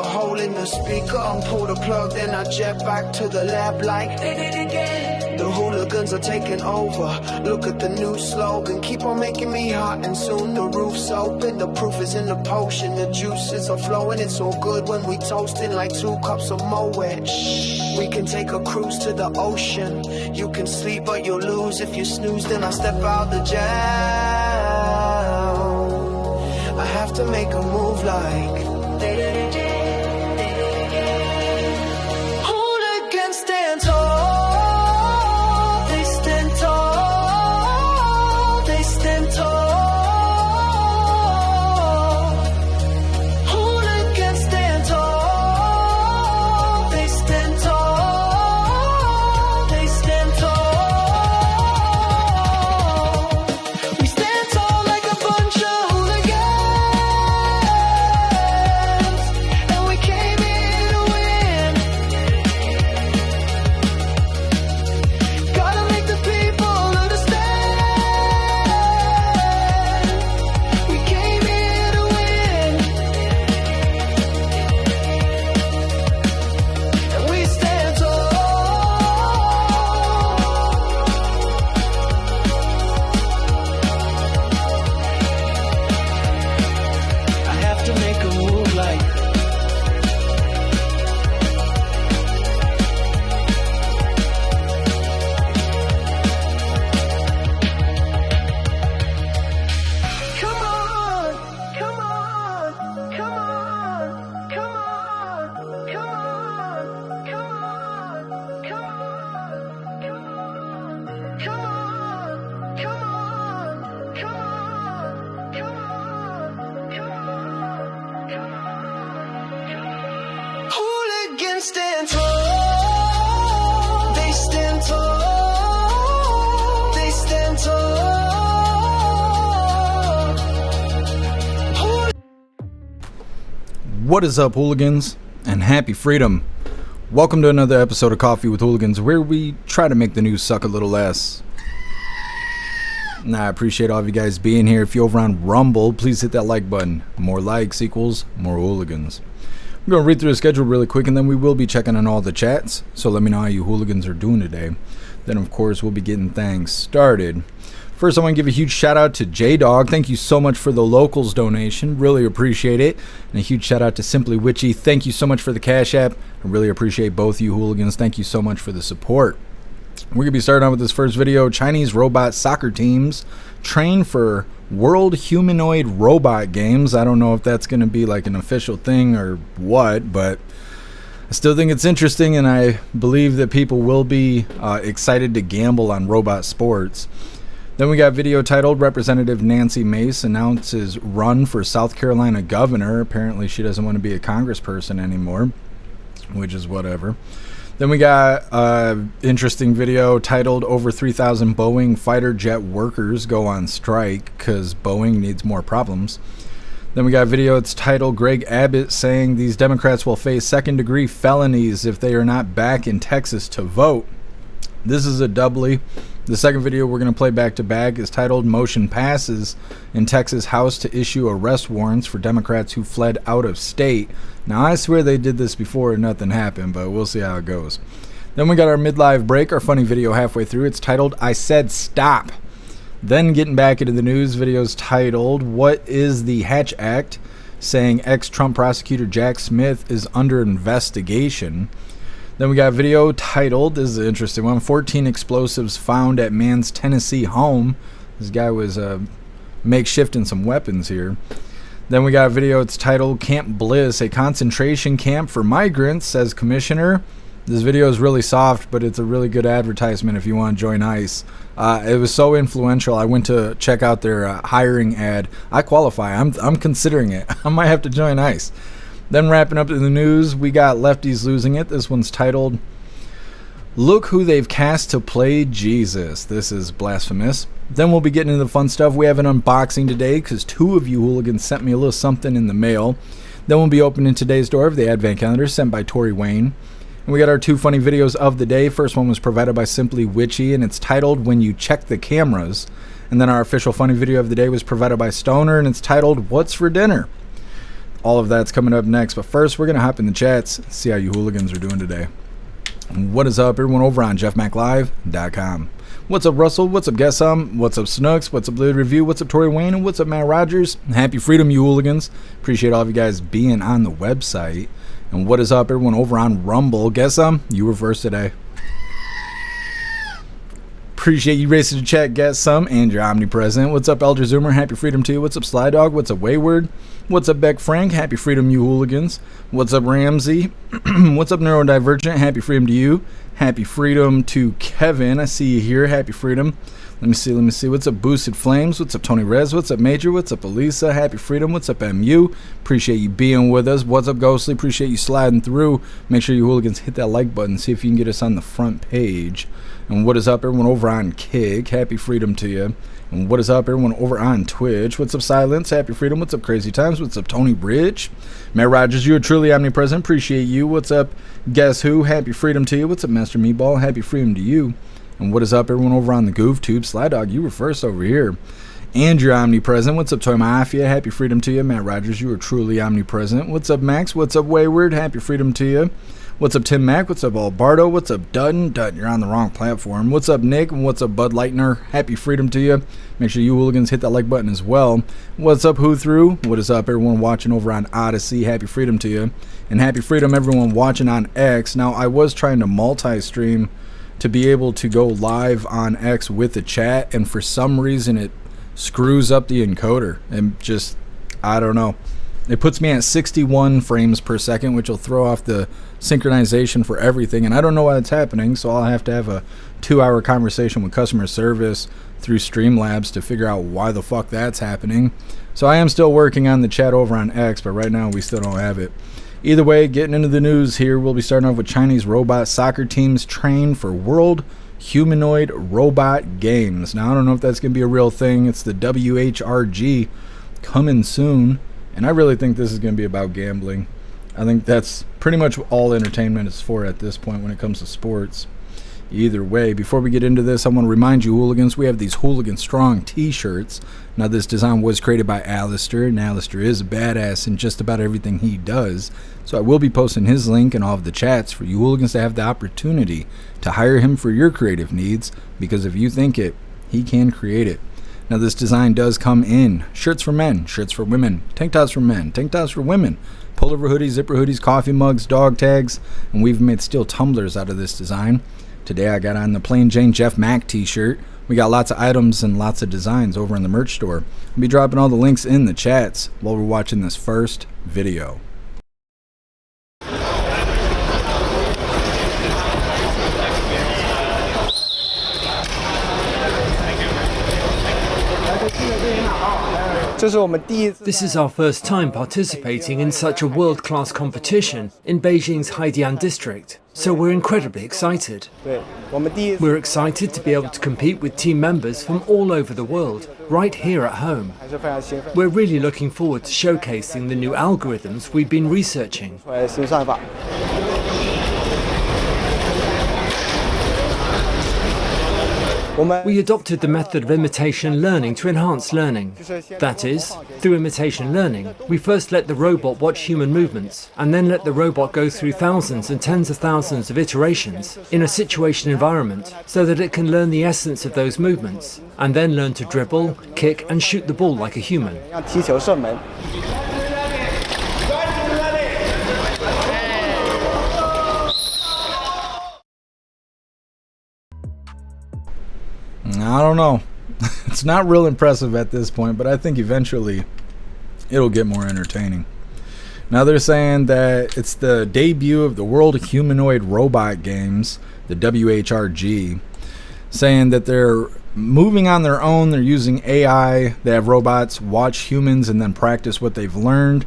a hole in the speaker, unpull the plug, then I jet back to the lab like they did again. The hooligans are taking over. Look at the new slogan, keep on making me hot, and soon the roof's open. The proof is in the potion, the juices are flowing. It's all good when we toasting like 2 cups of Moet. We can take a cruise to the ocean. You can sleep but you'll lose if you snooze. Then I step out the jam. I have to make a move like hooligans stand tall. They stand tall. They stand tall. Hooligans stand tall. They stand tall. They stand tall. We stand tall like a bunch of stand tall. They stand tall. They stand tall. What is up, hooligans, and happy freedom. Welcome to another episode of Coffee with Hooligans, where we try to make the news suck a little less. I appreciate all of you guys being here. If you're over on Rumble, please hit that like button. More likes equals more hooligans. I'm going to read through the schedule really quick, and then we will be checking on all the chats. So let me know how you hooligans are doing today. Then, of course, we'll be getting things started. First, I want to give a huge shout out to J-Dog. Thank you so much for the locals donation. Really appreciate it. And a huge shout out to Simply Witchy. Thank you so much for the Cash App. I really appreciate both you hooligans. Thank you so much for the support. We're going to be starting out with this first video. Chinese robot soccer teams train for World Humanoid Robot Games. I don't know if that's going to be like an official thing or what, but I still think it's interesting, and I believe that people will be excited to gamble on robot sports. Then we got video titled Representative Nancy Mace announces run for South Carolina governor. Apparently she doesn't want to be a congressperson anymore, which is whatever. Then we got interesting video titled Over 3,000 Boeing fighter jet workers go on strike because Boeing needs more problems. Then we got video, it's titled Greg Abbott saying these Democrats will face second-degree felonies if they are not back in Texas to vote. This is a doubly. The second video we're going to play back-to-back is titled Motion Passes in Texas House to issue arrest warrants for Democrats who fled out of state. Now, I swear they did this before and nothing happened, but we'll see how it goes. Then we got our mid-live break, our funny video halfway through. It's titled I Said Stop. Then getting back into the news, videos titled What is the Hatch Act? Saying ex-Trump prosecutor Jack Smith is under investigation. Then we got a video titled, this is an interesting one, 14 explosives found at man's Tennessee home. This guy was makeshifting some weapons here. Then we got a video, it's titled Camp Bliss, a concentration camp for migrants, says commissioner. This video is really soft, but it's a really good advertisement if you want to join ICE. It was so influential, I went to check out their hiring ad. I qualify, I'm considering it. I might have to join ICE. Then wrapping up in the news, we got Lefties Losing It. This one's titled, Look Who They've Cast to Play Jesus. This is blasphemous. Then we'll be getting into the fun stuff. We have an unboxing today because 2 of you hooligans sent me a little something in the mail. Then we'll be opening today's door of the Advent Calendar sent by Tori Wayne. And we got our 2 funny videos of the day. First one was provided by Simply Witchy, and it's titled When You Check the Cameras. And then our official funny video of the day was provided by Stoner, and it's titled What's for Dinner? All of that's coming up next. But first, we're going to hop in the chats, see how you hooligans are doing today. What is up, everyone, over on jeffmaclive.com. What's up, Russell? What's up, Guess Some? What's up, Snooks? What's up, Blade Review? What's up, Tori Wayne? And what's up, Matt Rogers? Happy freedom, you hooligans. Appreciate all of you guys being on the website. And what is up, everyone, over on Rumble? Guess Some? You were first today. Appreciate you racing the chat, Guess Some, and you're omnipresent. What's up, Elder Zoomer? Happy freedom to you. What's up, Sly Dog? What's up, Wayward? What's up, Beck Frank? Happy freedom, you hooligans. What's up, Ramsey? What's up, Neurodivergent? Happy freedom to you. Happy freedom to Kevin. I see you here. Happy freedom. Let me see. What's up, Boosted Flames? What's up, Tony Rez? What's up, Major? What's up, Elisa? Happy freedom. What's up, MU? Appreciate you being with us. What's up, Ghostly? Appreciate you sliding through. Make sure you hooligans hit that like button. See if you can get us on the front page. And what is up, everyone over on Kig? Happy freedom to you. And what is up, everyone over on Twitch? What's up, Silence? Happy freedom. What's up, Crazy Times? What's up, Tony Bridge? Matt Rogers, you are truly omnipresent. Appreciate you. What's up, Guess Who? Happy freedom to you. What's up, Master Meatball? Happy freedom to you. And what is up, everyone over on the Goof Tube? Sly Dog, you were first over here. And you're omnipresent. What's up, Toy Mafia? Happy freedom to you. Matt Rogers, you are truly omnipresent. What's up, Max? What's up, Wayward? Happy freedom to you. What's up, Tim Mack? What's up, Albardo? What's up, Dutton? Dutton, you're on the wrong platform. What's up, Nick? And what's up, Bud Lightner? Happy freedom to you. Make sure you hooligans hit that like button as well. What's up, Who Through? What is up, everyone watching over on Odyssey? Happy freedom to you. And happy freedom, everyone watching on X. Now, I was trying to multi-stream to be able to go live on X with the chat, and for some reason it screws up the encoder. And just, I don't know. It puts me at 61 frames per second, which will throw off the synchronization for everything. And I don't know why it's happening, so I'll have to have a 2-hour conversation with customer service through Streamlabs to figure out why the fuck that's happening. So I am still working on the chat over on X, but right now we still don't have it. Either way, getting into the news here, we'll be starting off with Chinese robot soccer teams trained for World Humanoid Robot Games. Now, I don't know if that's going to be a real thing. It's the WHRG coming soon. And I really think this is going to be about gambling. I think that's pretty much all entertainment is for at this point when it comes to sports. Either way, before we get into this, I want to remind you, hooligans, we have these Hooligan Strong t-shirts. Now, this design was created by Alistair, and Alistair is a badass in just about everything he does. So I will be posting his link in all of the chats for you hooligans to have the opportunity to hire him for your creative needs, because if you think it, he can create it. Now, this design does come in shirts for men, shirts for women, tank tops for men, tank tops for women, pullover hoodies, zipper hoodies, coffee mugs, dog tags, and we've made steel tumblers out of this design. Today I got on the plain Jane Jeff Mack t-shirt. We got lots of items and lots of designs over in the merch store. I'll be dropping all the links in the chats while we're watching this first video. This is our first time participating in such a world-class competition in Beijing's Haidian district, so we're incredibly excited. We're excited to be able to compete with team members from all over the world, right here at home. We're really looking forward to showcasing the new algorithms we've been researching. We adopted the method of imitation learning to enhance learning. That is, through imitation learning, we first let the robot watch human movements, and then let the robot go through thousands and tens of thousands of iterations in a situation environment so that it can learn the essence of those movements, and then learn to dribble, kick, and shoot the ball like a human. I don't know. It's not real impressive at this point, but I think eventually it'll get more entertaining. Now they're saying that it's the debut of the World Humanoid Robot Games, the WHRG, saying that they're moving on their own. They're using AI. They have robots watch humans and then practice what they've learned.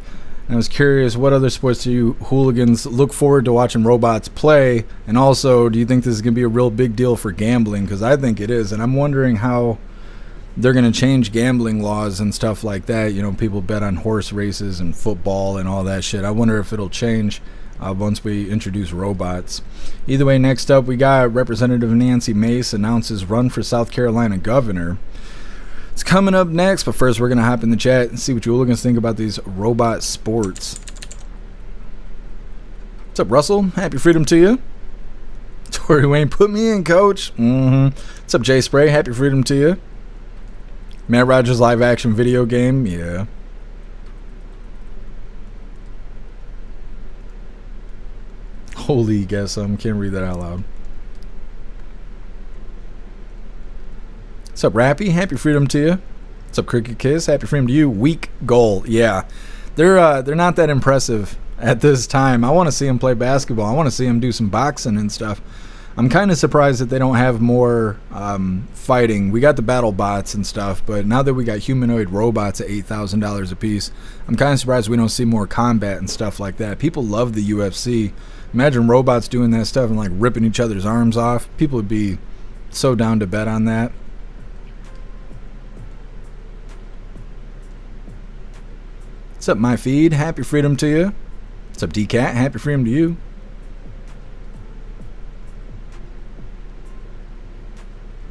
And I was curious, what other sports do you hooligans look forward to watching robots play? And also, do you think this is going to be a real big deal for gambling? Because I think it is. And I'm wondering how they're going to change gambling laws and stuff like that. You know, people bet on horse races and football and all that shit. I wonder if it'll change once we introduce robots. Either way, next up, we got Representative Nancy Mace announces run for South Carolina governor. It's coming up next, but first we're going to hop in the chat and see what you hooligans think about these robot sports. What's up, Russell? Happy freedom to you. Tori Wayne, put me in, coach. What's up, Jay Spray? Happy freedom to you. Matt Rogers live action video game. Yeah. Holy guess can't read that out loud. What's up, Rappy? Happy freedom to you. What's up, Cricket Kiss? Happy freedom to you. Weak goal. Yeah. They're not that impressive at this time. I want to see them play basketball. I want to see them do some boxing and stuff. I'm kind of surprised that they don't have more fighting. We got the battle bots and stuff, but now that we got humanoid robots at $8,000 a piece, I'm kind of surprised we don't see more combat and stuff like that. People love the UFC. Imagine robots doing that stuff and like ripping each other's arms off. People would be so down to bet on that. What's up, my feed? Happy freedom to you. What's up, DCat? Happy freedom to you.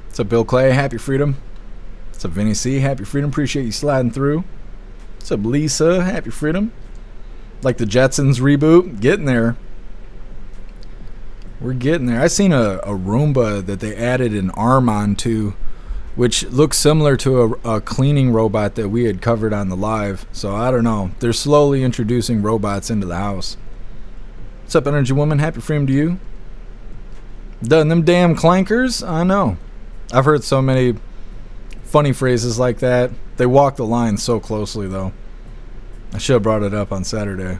What's up, Bill Clay? Happy freedom. What's up, Vinny C? Happy freedom. Appreciate you sliding through. What's up, Lisa? Happy freedom. Like the Jetsons reboot. Getting there. We're getting there. I seen a Roomba that they added an arm onto, which looks similar to a cleaning robot that we had covered on the live. So I don't know. They're slowly introducing robots into the house. What's up, Energy Woman? Happy freedom to you. Done them damn clankers? I know. I've heard so many funny phrases like that. They walk the line so closely, though. I should have brought it up on Saturday.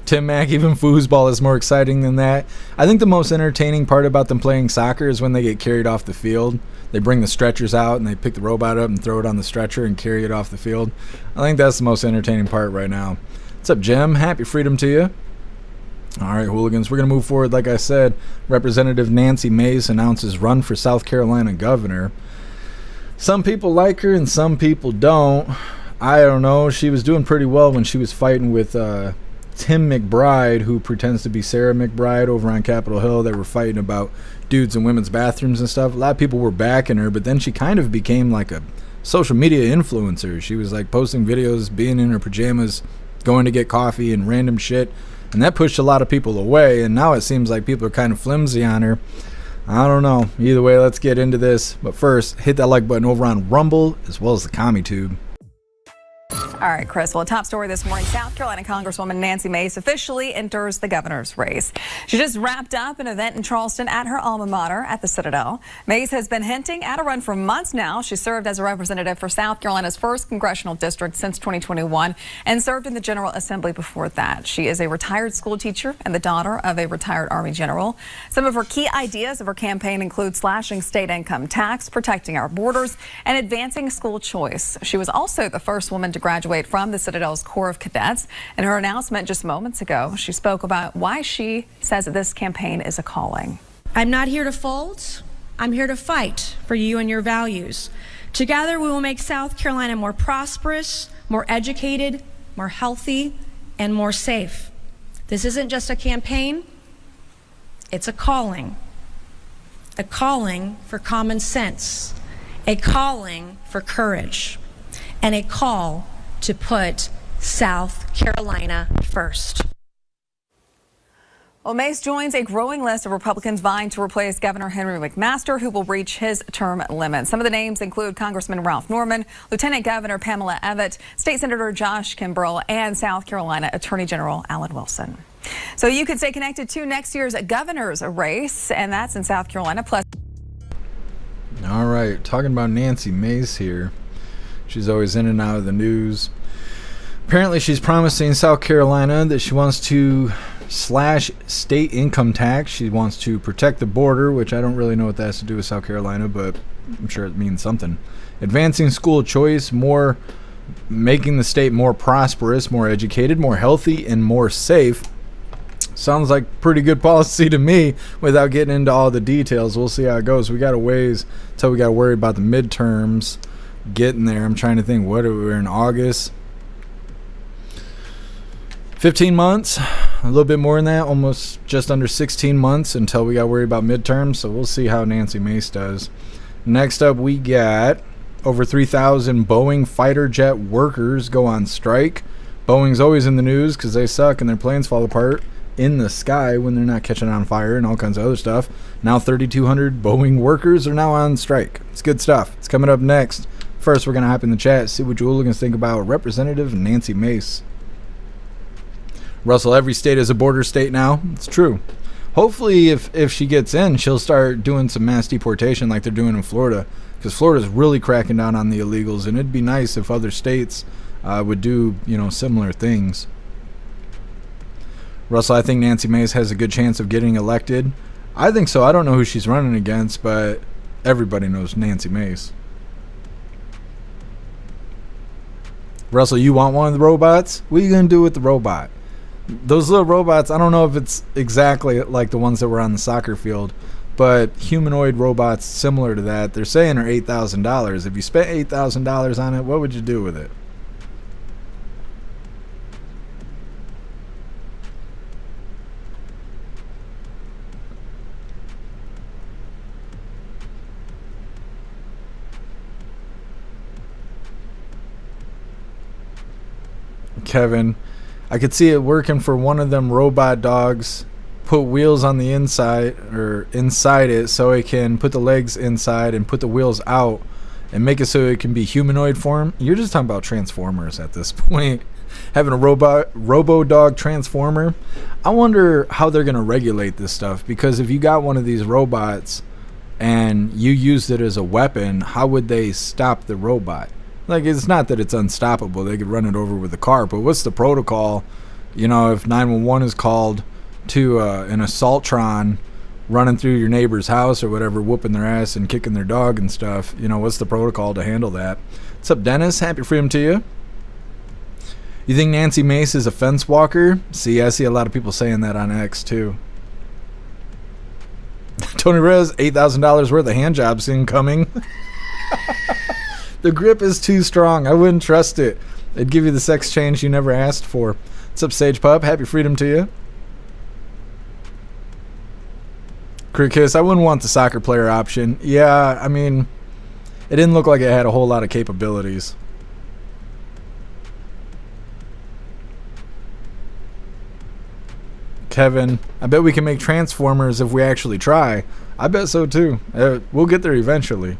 Tim Mack, even foosball is more exciting than that. I think the most entertaining part about them playing soccer is when they get carried off the field. They bring the stretchers out and they pick the robot up and throw it on the stretcher and carry it off the field. I think that's the most entertaining part right now. What's up, Jim? Happy freedom to you. All right, hooligans, we're going to move forward. Like I said, Representative Nancy Mace announces run for South Carolina governor. Some people like her and some people don't. I don't know. She was doing pretty well when she was fighting with Tim McBride, who pretends to be Sarah McBride over on Capitol Hill. They were fighting about dudes in women's bathrooms and stuff. A lot of people were backing her, but then she kind of became like a social media influencer. She was like posting videos, being in her pajamas, going to get coffee and random shit. And that pushed a lot of people away, and now it seems like people are kind of flimsy on her. I don't know. Either way, let's get into this. But first, hit that like button over on Rumble, as well as the CommiTube. All right, Chris. Well, a top story this morning, South Carolina Congresswoman Nancy Mace officially enters the governor's race. She just wrapped up an event in Charleston at her alma mater at the Citadel. Mace has been hinting at a run for months now. She served as a representative for South Carolina's 1st congressional district since 2021 and served in the General Assembly before that. She is a retired school teacher and the daughter of a retired Army general. Some of her key ideas of her campaign include slashing state income tax, protecting our borders, and advancing school choice. She was also the first woman to graduate from the Citadel's Corps of Cadets. In her announcement just moments ago, she spoke about why she says that this campaign is a calling. I'm not here to fault. I'm here to fight for you and your values. Together, we will make South Carolina more prosperous, more educated, more healthy, and more safe. This isn't just a campaign. It's a calling. A calling for common sense. A calling for courage. And a call to put South Carolina first. Well, Mace joins a growing list of Republicans vying to replace Governor Henry McMaster, who will reach his term limit. Some of the names include Congressman Ralph Norman, Lieutenant Governor Pamela Evette, State Senator Josh Kimbrell, and South Carolina Attorney General Alan Wilson. So you can stay connected to next year's governor's race, and that's in South Carolina. Plus, all right, talking about Nancy Mace here. She's always in and out of the news. Apparently, she's promising South Carolina that she wants to slash state income tax. She wants to protect the border, which I don't really know what that has to do with South Carolina, but I'm sure it means something. Advancing school choice, making the state more prosperous, more educated, more healthy, and more safe. Sounds like pretty good policy to me without getting into all the details. We'll see how it goes. We got a ways until we got to worry about the midterms. Getting there. I'm trying to think, what are we in August? 15 months. a little bit more than that, almost just under 16 months until we got worried about midterms. So we'll see how Nancy Mace does. Next up, we got over 3,000 Boeing fighter jet workers go on strike. Boeing's always in the news because they suck and their planes fall apart in the sky when they're not catching on fire and all kinds of other stuff. Now 3,200 Boeing workers are now on strike. It's good stuff. It's coming up next. First, we're going to hop in the chat, see what you hooligans think about Representative Nancy Mace. Russell, every state is a border state now. It's true. Hopefully, if she gets in, she'll start doing some mass deportation like they're doing in Florida, because Florida's really cracking down on the illegals, and it'd be nice if other states would do, similar things. Russell, I think Nancy Mace has a good chance of getting elected. I think so. I don't know who she's running against, but everybody knows Nancy Mace. Russell, you want one of the robots? What are you going to do with the robot? Those little robots, I don't know if it's exactly like the ones that were on the soccer field, but humanoid robots similar to that, they're saying are $8,000. If you spent $8,000 on it, what would you do with it? Kevin, I could see it working for one of them robot dogs. Put wheels on the inside or inside it so it can put the legs inside and put the wheels out and make it so it can be humanoid form. You're just talking about Transformers at this point. Having a robo dog transformer. I wonder how they're going to regulate this stuff, because if you got one of these robots and you used it as a weapon, how would they stop the robot? Like, it's not that it's unstoppable. They could run it over with a car, but what's the protocol? If 911 is called to an assaultron running through your neighbor's house or whatever, whooping their ass and kicking their dog and stuff, what's the protocol to handle that? What's up, Dennis? Happy freedom to you. You think Nancy Mace is a fence walker? See, I see a lot of people saying that on X, too. Tony Rez, $8,000 worth of hand jobs incoming. The grip is too strong. I wouldn't trust it. It'd give you the sex change you never asked for. What's up, Sage Pup? Happy freedom to you. Crickis, I wouldn't want the soccer player option. Yeah, I mean, it didn't look like it had a whole lot of capabilities. Kevin, I bet we can make Transformers if we actually try. I bet so too. We'll get there eventually.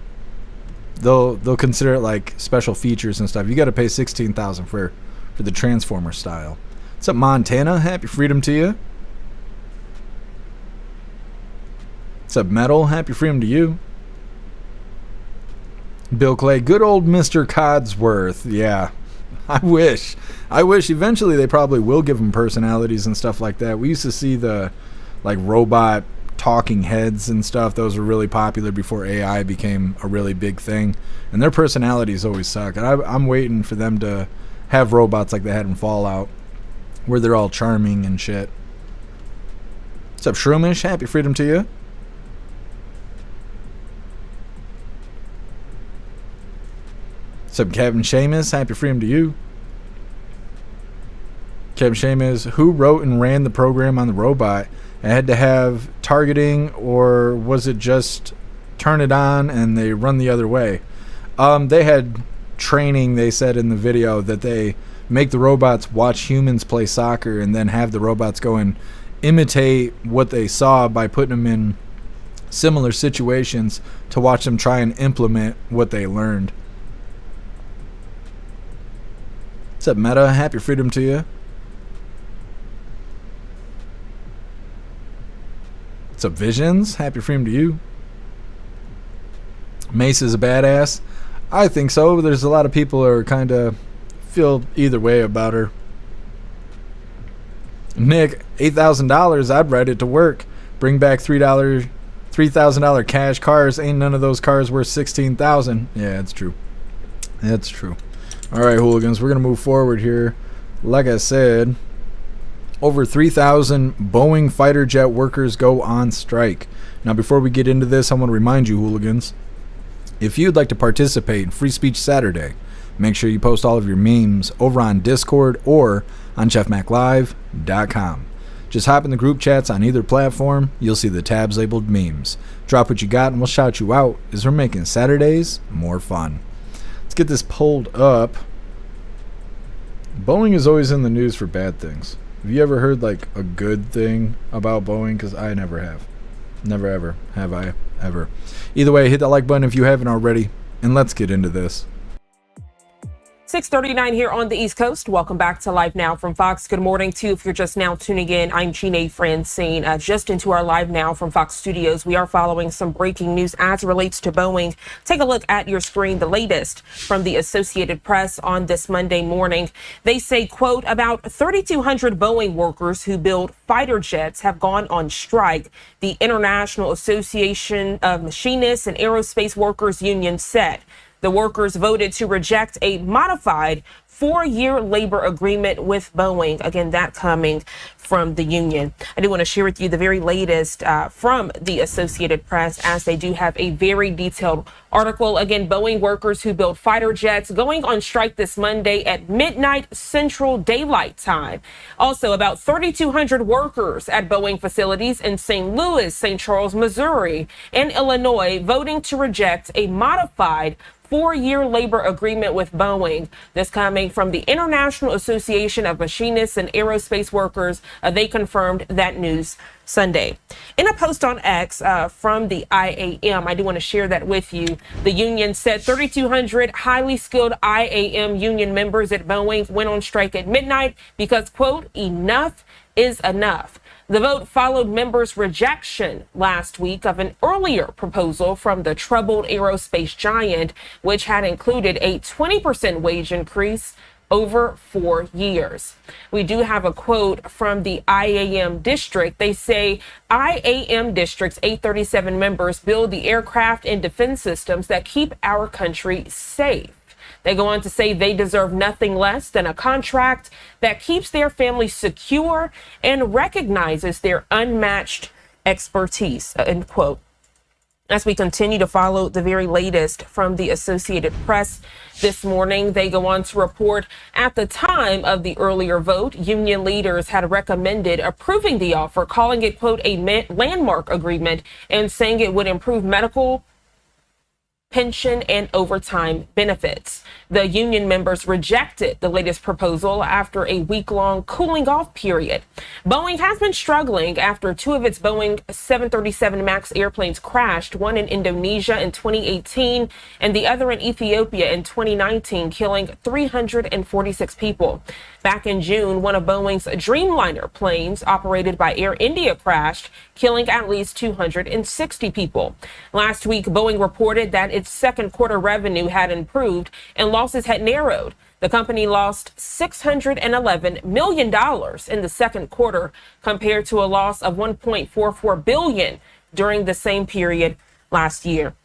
They'll consider it like special features and stuff. You got to pay $16,000 for the Transformer style. What's up, Montana? Happy freedom to you. What's up, Metal? Happy freedom to you. Bill Clay, good old Mr. Codsworth. Yeah, I wish eventually they probably will give them personalities and stuff like that. We used to see the robot talking heads and stuff. Those were really popular before AI became a really big thing, and their personalities always suck. And I'm waiting for them to have robots like they had in Fallout, where they're all charming and shit. What's up, Shroomish? Happy freedom to you. What's up, Kevin Seamus? Happy freedom to you. Kevin Seamus, who wrote and ran the program on the robot? It had to have targeting, or was it just turn it on and they run the other way? They had training. They said in the video that they make the robots watch humans play soccer and then have the robots go and imitate what they saw by putting them in similar situations to watch them try and implement what they learned. What's up, Meta? Happy freedom to you. What's up, Visions? Happy freedom to you. Mace is a badass. I think so. There's a lot of people who are kind of feel either way about her. Nick, $8,000. I'd ride it to work. Bring back $3,000 cash cars. Ain't none of those cars worth $16,000. Yeah, it's true. That's true. All right, hooligans, we're going to move forward here. Like I said, over 3,000 Boeing fighter jet workers go on strike. Now, before we get into this, I want to remind you, hooligans, if you'd like to participate in Free Speech Saturday, make sure you post all of your memes over on Discord or on jeffmaclive.com. Just hop in the group chats on either platform. You'll see the tabs labeled memes. Drop what you got and we'll shout you out as we're making Saturdays more fun. Let's get this pulled up. Boeing is always in the news for bad things. Have you ever heard like a good thing about Boeing? Because I never have. Never ever have I ever. Either way, hit that like button if you haven't already, and let's get into this. 6:39 here on the East Coast. Welcome back to Live Now from Fox. Good morning to you. If you're just now tuning in, I'm Gina Francine. Just into our Live Now from Fox Studios, we are following some breaking news as it relates to Boeing. Take a look at your screen, the latest from the Associated Press on this Monday morning. They say, quote, about 3,200 Boeing workers who build fighter jets have gone on strike. The International Association of Machinists and Aerospace Workers Union said. The workers voted to reject a modified 4-year labor agreement with Boeing. Again, that coming from the union. I do want to share with you the very latest from the Associated Press, as they do have a very detailed article. Again, Boeing workers who build fighter jets going on strike this Monday at midnight Central Daylight Time. Also, about 3,200 workers at Boeing facilities in St. Louis, St. Charles, Missouri, and Illinois voting to reject a modified 4-year labor agreement with Boeing. This coming from the International Association of Machinists and Aerospace Workers. They confirmed that news Sunday. In a post on X from the IAM, I do want to share that with you. The union said 3,200 highly skilled IAM union members at Boeing went on strike at midnight because, quote, enough is enough. The vote followed members' rejection last week of an earlier proposal from the troubled aerospace giant, which had included a 20% wage increase over 4 years. We do have a quote from the IAM district. They say IAM district's 837 members build the aircraft and defense systems that keep our country safe. They go on to say they deserve nothing less than a contract that keeps their families secure and recognizes their unmatched expertise, end quote. As we continue to follow the very latest from the Associated Press this morning, they go on to report at the time of the earlier vote, union leaders had recommended approving the offer, calling it, quote, a landmark agreement and saying it would improve medical, pension, and overtime benefits. The union members rejected the latest proposal after a week-long cooling off period. Boeing has been struggling after 2 of its Boeing 737 MAX airplanes crashed, one in Indonesia in 2018 and the other in Ethiopia in 2019, killing 346 people. Back in June, one of Boeing's Dreamliner planes operated by Air India crashed, killing at least 260 people. Last week, Boeing reported that its second quarter revenue had improved and losses had narrowed. The company lost $611 million in the second quarter compared to a loss of $1.44 billion during the same period last year.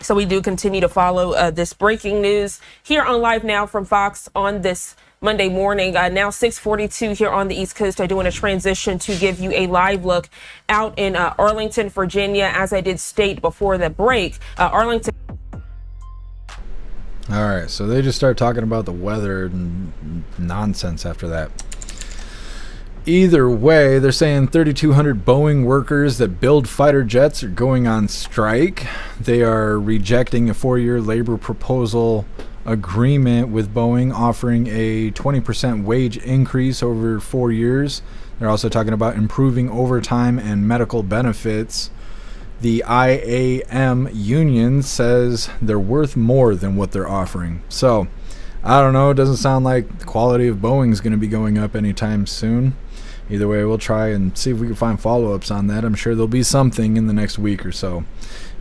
So we do continue to follow this breaking news here on Live Now from Fox on this Monday morning. Now 6:42 here on the East Coast. I do want to transition to give you a live look out in Arlington, Virginia. As I did state before the break, Arlington. All right, so they just start talking about the weather and nonsense after that. Either way, they're saying 3,200 Boeing workers that build fighter jets are going on strike. They are rejecting a 4-year labor proposal agreement with Boeing, offering a 20% wage increase over 4 years. They're also talking about improving overtime and medical benefits. The IAM union says they're worth more than what they're offering. So, I don't know. It doesn't sound like the quality of Boeing is going to be going up anytime soon. Either way, we'll try and see if we can find follow-ups on that. I'm sure there'll be something in the next week or so.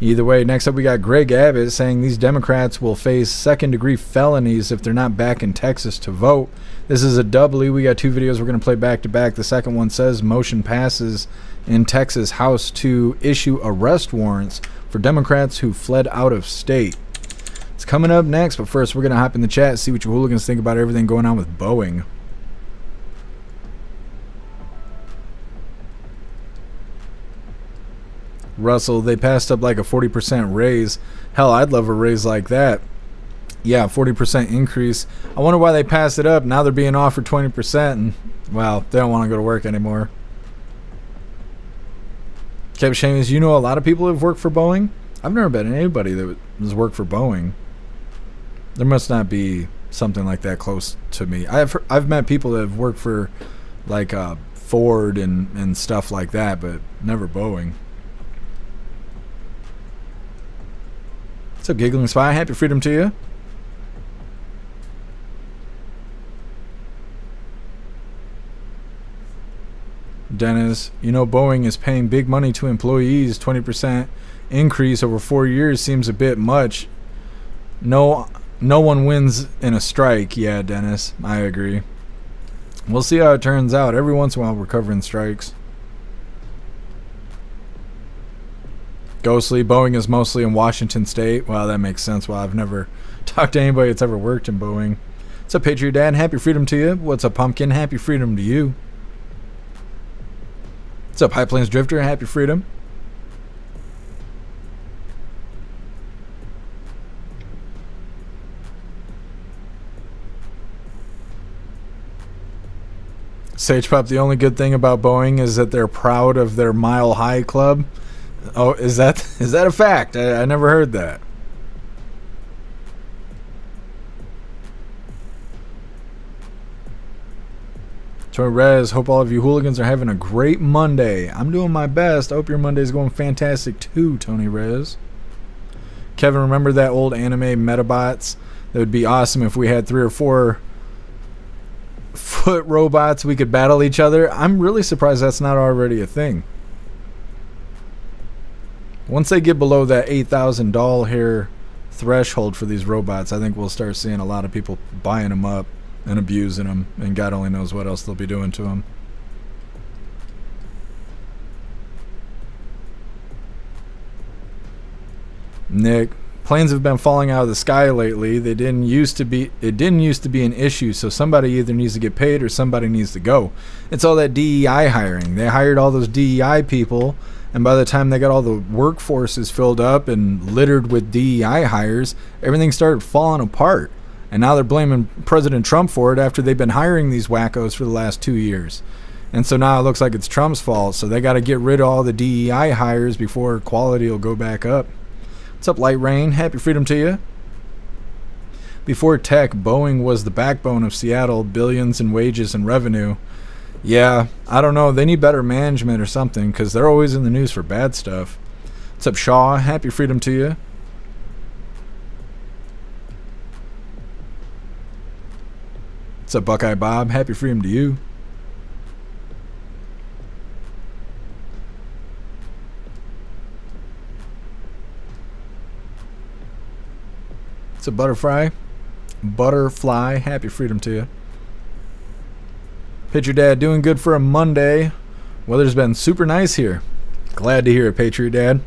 Either way, next up we got Greg Abbott saying these Democrats will face second-degree felonies if they're not back in Texas to vote. This is a doubly. We got 2 videos we're going to play back-to-back. The second one says motion passes in Texas House to issue arrest warrants for Democrats who fled out of state. It's coming up next, but first we're going to hop in the chat, see what you hooligans think about everything going on with Boeing. Russell, they passed up like a 40% raise. Hell, I'd love a raise like that. Yeah, 40% increase. I wonder why they passed it up. Now they're being offered 20%. And, well, they don't want to go to work anymore. Kev Shamus, you know a lot of people who have worked for Boeing? I've never met anybody that has worked for Boeing. There must not be something like that close to me. I've met people that have worked for like Ford and stuff like that, but never Boeing. What's up, Giggling Spy? Happy freedom to you. Dennis, you know Boeing is paying big money to employees. 20% increase over 4 years seems a bit much. No one wins in a strike. Yeah, Dennis, I agree. We'll see how it turns out. Every once in a while we're covering strikes. Ghostly, Boeing is mostly in Washington State. Well, that makes sense. Well, I've never talked to anybody that's ever worked in Boeing. What's up, Patriot Dad? Happy freedom to you. What's up, Pumpkin? Happy freedom to you. What's up, High Plains Drifter? Happy freedom. Sage Pop, the only good thing about Boeing is that they're proud of their Mile High Club. Oh, is that a fact? I never heard that. Troy Rez, hope all of you hooligans are having a great Monday. I'm doing my best. I hope your Monday's going fantastic too, Tony Rez. Kevin, remember that old anime Metabots? That would be awesome if we had 3 or 4 foot robots we could battle each other. I'm really surprised that's not already a thing. Once they get below that $8,000 hair threshold for these robots, I think we'll start seeing a lot of people buying them up and abusing them, and God only knows what else they'll be doing to them. Nick, planes have been falling out of the sky lately. It didn't used to be an issue, so somebody either needs to get paid or somebody needs to go. It's all that DEI hiring. They hired all those DEI people, and by the time they got all the workforces filled up and littered with DEI hires, everything started falling apart. And now they're blaming President Trump for it after they've been hiring these wackos for the last 2 years. And so now it looks like it's Trump's fault, so they got to get rid of all the DEI hires before quality will go back up. What's up, Light Rain? Happy freedom to you. Before tech, Boeing was the backbone of Seattle, billions in wages and revenue. Yeah, I don't know. They need better management or something, because they're always in the news for bad stuff. What's up, Shaw? Happy freedom to you. What's up, Buckeye Bob? Happy freedom to you. What's up, Butterfly? Happy freedom to you. Patriot Dad, doing good for a Monday. Weather's been super nice here. Glad to hear it, Patriot Dad.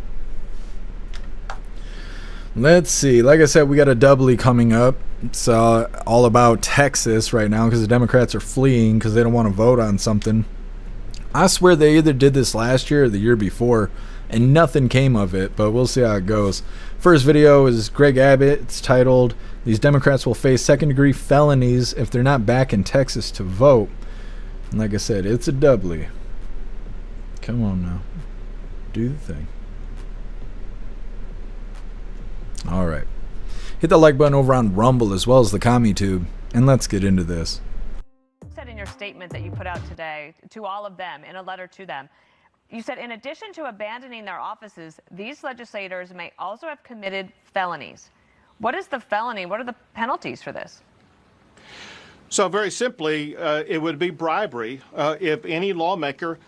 Let's see. Like I said, we got a doubly coming up. It's all about Texas right now because the Democrats are fleeing because they don't want to vote on something. I swear they either did this last year or the year before, and nothing came of it, but we'll see how it goes. First video is Greg Abbott. It's titled, "These Democrats will face second-degree felonies if they're not back in Texas to vote." And like I said, it's a doubly. Come on now. Do the thing. All right. Hit the like button over on Rumble as well as the CommuTube, and let's get into this. You said in your statement that you put out today to all of them, in a letter to them, you said in addition to abandoning their offices, these legislators may also have committed felonies. What is the felony? What are the penalties for this? So very simply, it would be bribery if any lawmaker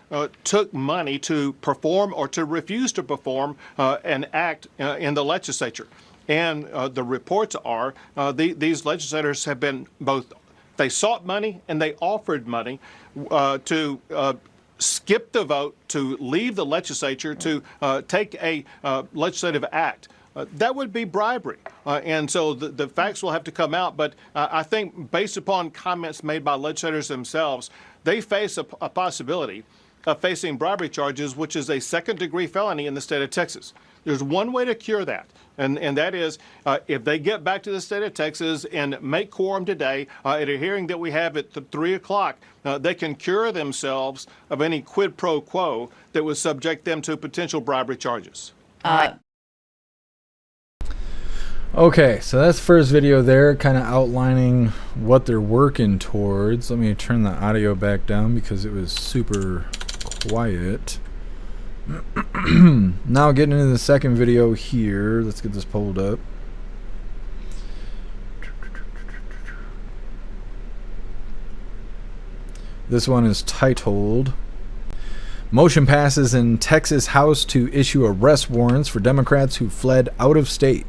took money to perform or to refuse to perform an act in the legislature. And the reports are these legislators have been both, they sought money and they offered money to skip the vote, to leave the legislature, to take a legislative act. That would be bribery. And so the facts will have to come out. But I think based upon comments made by legislators themselves, they face a possibility facing bribery charges, which is a second-degree felony in the state of Texas. There's one way to cure that, and that is if they get back to the state of Texas and make quorum today at a hearing that we have at 3 o'clock, they can cure themselves of any quid pro quo that would subject them to potential bribery charges. Okay, so that's the first video there, kind of outlining what they're working towards. Let me turn the audio back down because it was super quiet. Now getting into the second video here. Let's get this pulled up. This one is titled Motion Passes in Texas House to Issue Arrest Warrants for Democrats Who Fled Out of State.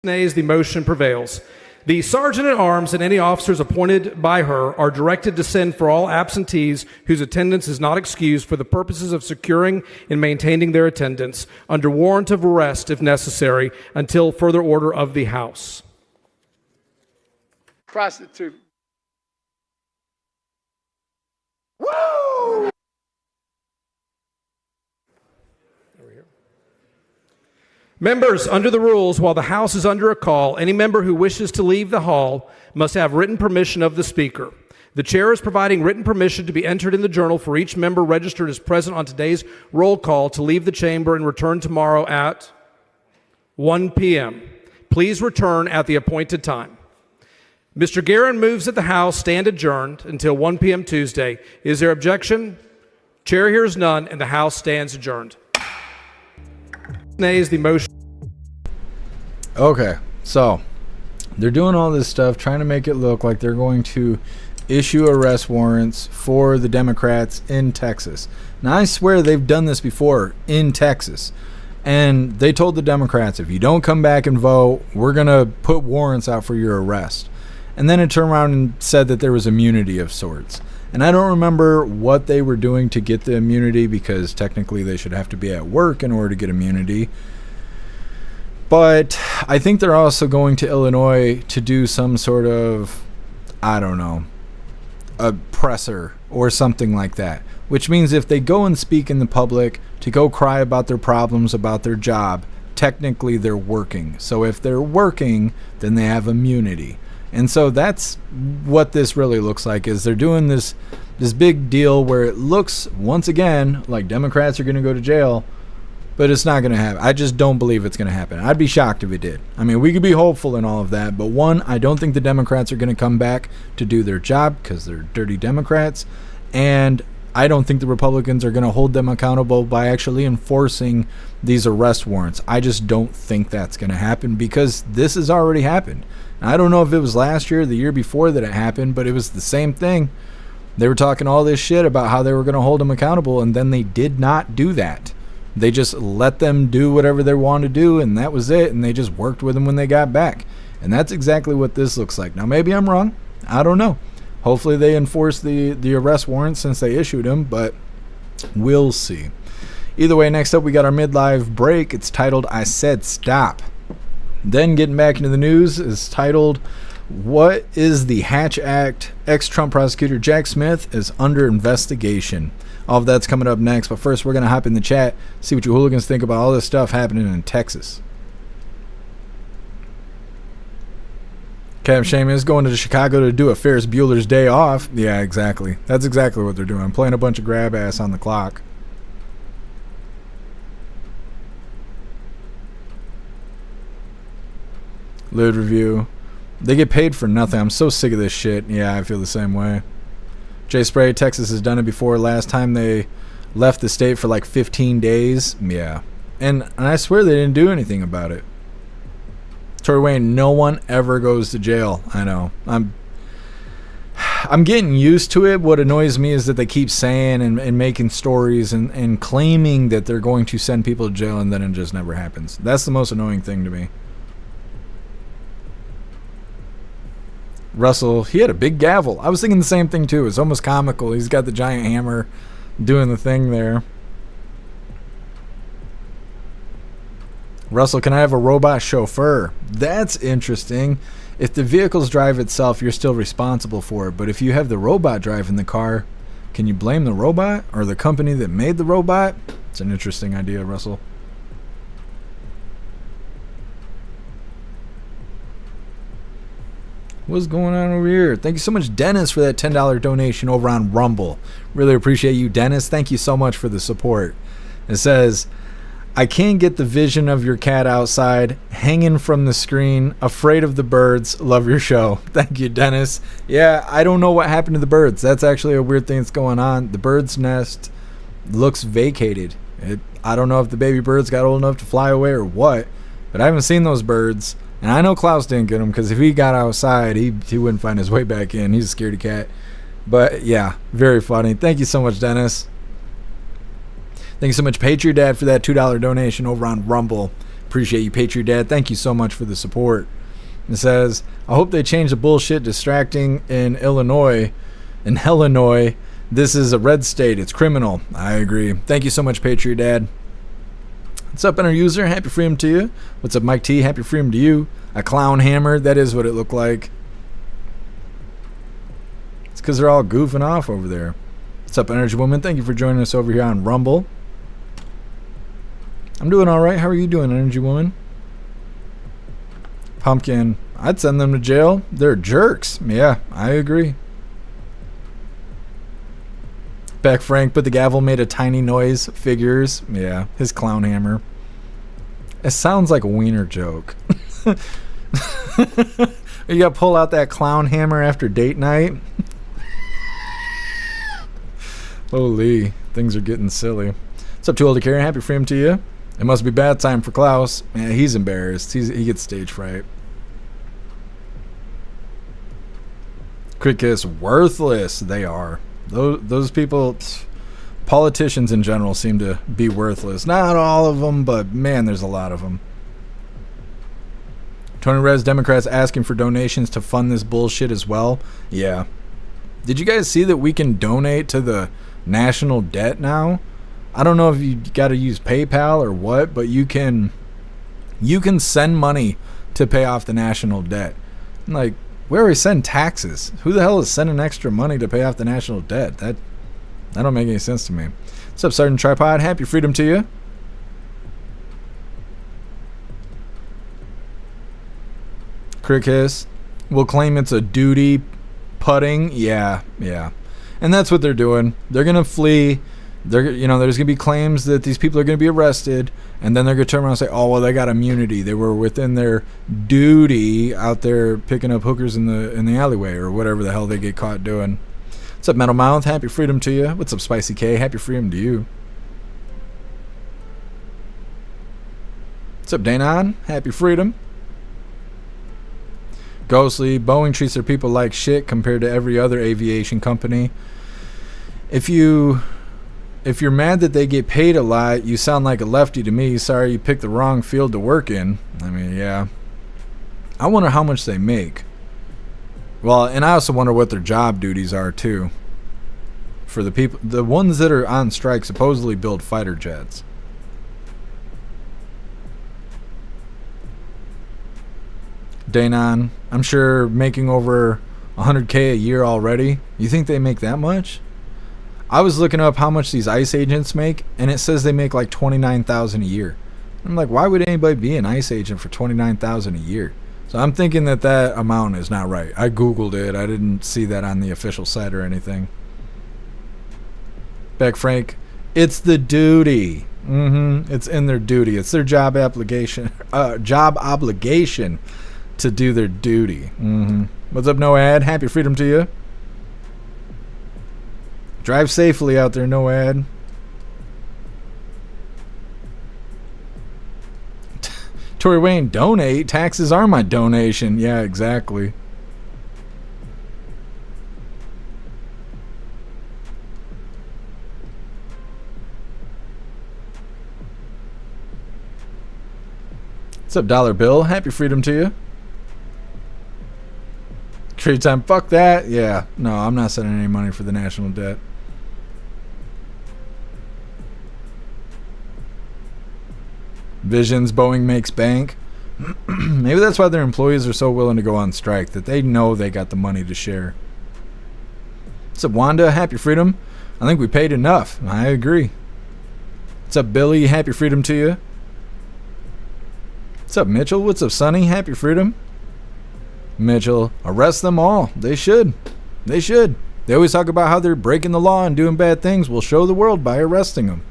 Nays, the motion prevails. The Sergeant-at-Arms and any officers appointed by her are directed to send for all absentees whose attendance is not excused for the purposes of securing and maintaining their attendance under warrant of arrest if necessary until further order of the House. Prostitute. Members, under the rules, while the House is under a call, any member who wishes to leave the hall must have written permission of the Speaker. The Chair is providing written permission to be entered in the journal for each member registered as present on today's roll call to leave the chamber and return tomorrow at 1 p.m. Please return at the appointed time. Mr. Guerin moves that the House stand adjourned until 1 p.m. Tuesday. Is there objection? Chair hears none, and the House stands adjourned. Nays, the motion. Okay, so they're doing all this stuff, trying to make it look like they're going to issue arrest warrants for the Democrats in Texas. Now, I swear they've done this before in Texas. And they told the Democrats, if you don't come back and vote, we're going to put warrants out for your arrest. And then it turned around and said that there was immunity of sorts. And I don't remember what they were doing to get the immunity, because technically they should have to be at work in order to get immunity. But I think they're also going to Illinois to do some sort of, I don't know, a presser or something like that. Which means if they go and speak in the public to go cry about their problems, about their job, technically they're working. So if they're working, then they have immunity. And so that's what this really looks like, is they're doing this big deal where it looks, once again, like Democrats are going to go to jail, but it's not going to happen. I just don't believe it's going to happen. I'd be shocked if it did. I mean, we could be hopeful in all of that, but one, I don't think the Democrats are going to come back to do their job because they're dirty Democrats, and I don't think the Republicans are going to hold them accountable by actually enforcing these arrest warrants. I just don't think that's going to happen, because this has already happened. I don't know if it was last year or the year before that it happened, but it was the same thing. They were talking all this shit about how they were going to hold them accountable, and then they did not do that. They just let them do whatever they wanted to do, and that was it, and they just worked with them when they got back. And that's exactly what this looks like. Now, maybe I'm wrong. I don't know. Hopefully they enforce the arrest warrant since they issued them, but we'll see. Either way, next up we got our mid-live break. It's titled, I Said Stop. Then getting back into the news is titled, What is the Hatch Act? Ex-Trump prosecutor Jack Smith is under investigation. All of that's coming up next, but first we're going to hop in the chat, see what you hooligans think about all this stuff happening in Texas. Cam Shame is going to Chicago to do a Ferris Bueller's Day Off. Yeah, exactly. That's exactly what they're doing. Playing a bunch of grab ass on the clock. Lid review. They get paid for nothing. I'm so sick of this shit. Yeah, I feel the same way. Jay Spray, Texas has done it before. Last time they left the state for like 15 days. Yeah. And I swear they didn't do anything about it. Tory Wayne, no one ever goes to jail. I know. I'm getting used to it. What annoys me is that they keep saying and making stories and claiming that they're going to send people to jail, and then it just never happens. That's the most annoying thing to me. Russell, he had a big gavel. I was thinking the same thing too. It's almost comical. He's got the giant hammer doing the thing there. Russell, can I have a robot chauffeur? That's interesting. If the vehicles drive itself, you're still responsible for it. But if you have the robot driving the car, Can you blame the robot or the company that made the robot? It's an interesting idea, Russell. What's going on over here? Thank you so much, Dennis, for that $10 donation over on Rumble. Really appreciate you, Dennis. Thank you so much for the support. It says, I can't get the vision of your cat outside, hanging from the screen, afraid of the birds. Love your show. Thank you, Dennis. Yeah, I don't know what happened to the birds. That's actually a weird thing that's going on. The bird's nest looks vacated. I don't know if the baby birds got old enough to fly away or what, but I haven't seen those birds. And I know Klaus didn't get him, because if he got outside, he wouldn't find his way back in. He's a scaredy cat. But yeah, very funny. Thank you so much, Dennis. Thank you so much, Patriot Dad, for that $2 donation over on Rumble. Appreciate you, Patriot Dad. Thank you so much for the support. It says, I hope they change the bullshit distracting in Illinois. In Illinois, this is a red state. It's criminal. I agree. Thank you so much, Patriot Dad. What's up, Inner User? Happy freedom to you. What's up, Mike T? Happy freedom to you. A clown hammer. That is what it looked like. It's because they're all goofing off over there. What's up, Energy Woman? Thank you for joining us over here on Rumble. I'm doing all right. How are you doing, Energy Woman? Pumpkin. I'd send them to jail. They're jerks. Yeah, I agree. Beck Frank, but the gavel made a tiny noise. Figures. Yeah, his clown hammer. It sounds like a wiener joke. You gotta pull out that clown hammer after date night. Holy, things are getting silly. What's up, Too Old to Carry? Happy freedom to you. It must be bad time for Klaus. Yeah, he's embarrassed. He gets stage fright. Crickets, worthless. They are. Those people, politicians in general, seem to be worthless. Not all of them, but man, there's a lot of them. Tony Rez, Democrats asking for donations to fund this bullshit as well. Yeah. Did you guys see that we can donate to the national debt now? I don't know if you got to use PayPal or what, but you can send money to pay off the national debt. Like, we already send taxes. Who the hell is sending extra money to pay off the national debt? That don't make any sense to me. What's up, Sergeant Tripod? Happy freedom to you. Crickis will claim it's a duty putting. Yeah. And that's what they're doing. They're going to flee. There's going to be claims that these people are going to be arrested, and then they're going to turn around and say, oh, well, they got immunity. They were within their duty out there picking up hookers in the alleyway or whatever the hell they get caught doing. What's up, Metal Mouth? Happy freedom to you. What's up, Spicy K? Happy freedom to you. What's up, Danon? Happy freedom. Ghostly, Boeing treats their people like shit compared to every other aviation company. If you're mad that they get paid a lot, you sound like a lefty to me. Sorry you picked the wrong field to work in. I mean, yeah. I wonder how much they make. Well, and I also wonder what their job duties are, too. For the people, the ones that are on strike supposedly build fighter jets. Danon, I'm sure making over $100K a year already. You think they make that much? I was looking up how much these ICE agents make, and it says they make like $29,000 a year. I'm like, why would anybody be an ICE agent for $29,000 a year? So I'm thinking that amount is not right. I Googled it. I didn't see that on the official site or anything. Beck Frank, it's the duty. It's in their duty. It's their job obligation to do their duty. What's up, No Ad? Happy freedom to you. Drive safely out there, No Ad. Tory Wayne, donate. Taxes are my donation. Yeah, exactly. What's up, Dollar Bill? Happy freedom to you. Trade time. Fuck that. Yeah. No, I'm not sending any money for the national debt. Visions, Boeing makes bank. Maybe that's why their employees are so willing to go on strike, that they know they got the money to share. What's up, Wanda? Happy freedom. I think we paid enough. I agree. What's up, Billy? Happy freedom to you. What's up, Mitchell? What's up, Sonny? Happy freedom. Mitchell, arrest them all. They should. They should. They always talk about how they're breaking the law and doing bad things. We'll show the world by arresting them.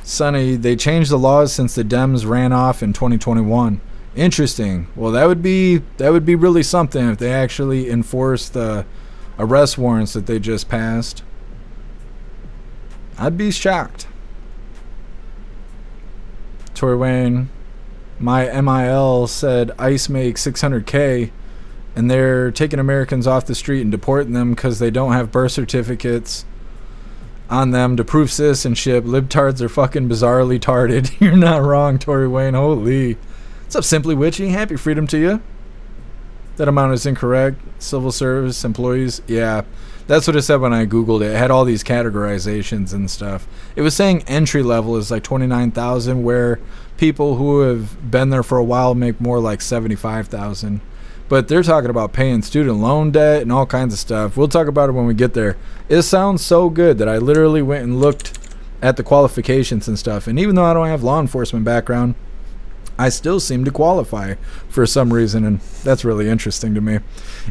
Sonny, they changed the laws since the Dems ran off in 2021. Interesting. Well, that would be really something if they actually enforced the arrest warrants that they just passed. I'd be shocked. Tori Wayne, my MIL said ICE makes $600K and they're taking Americans off the street and deporting them because they don't have birth certificates on them to prove citizenship. Libtards are fucking bizarrely tarded. You're not wrong, Tori Wayne. Holy. What's up, Simply Witchy? Happy freedom to you. That amount is incorrect. Civil service employees. Yeah, that's what it said when I Googled it. It had all these categorizations and stuff. It was saying entry level is like 29,000, where people who have been there for a while make more like 75,000. But they're talking about paying student loan debt and all kinds of stuff. We'll talk about it when we get there. It sounds so good that I literally went and looked at the qualifications and stuff. And even though I don't have law enforcement background, I still seem to qualify for some reason, and that's really interesting to me.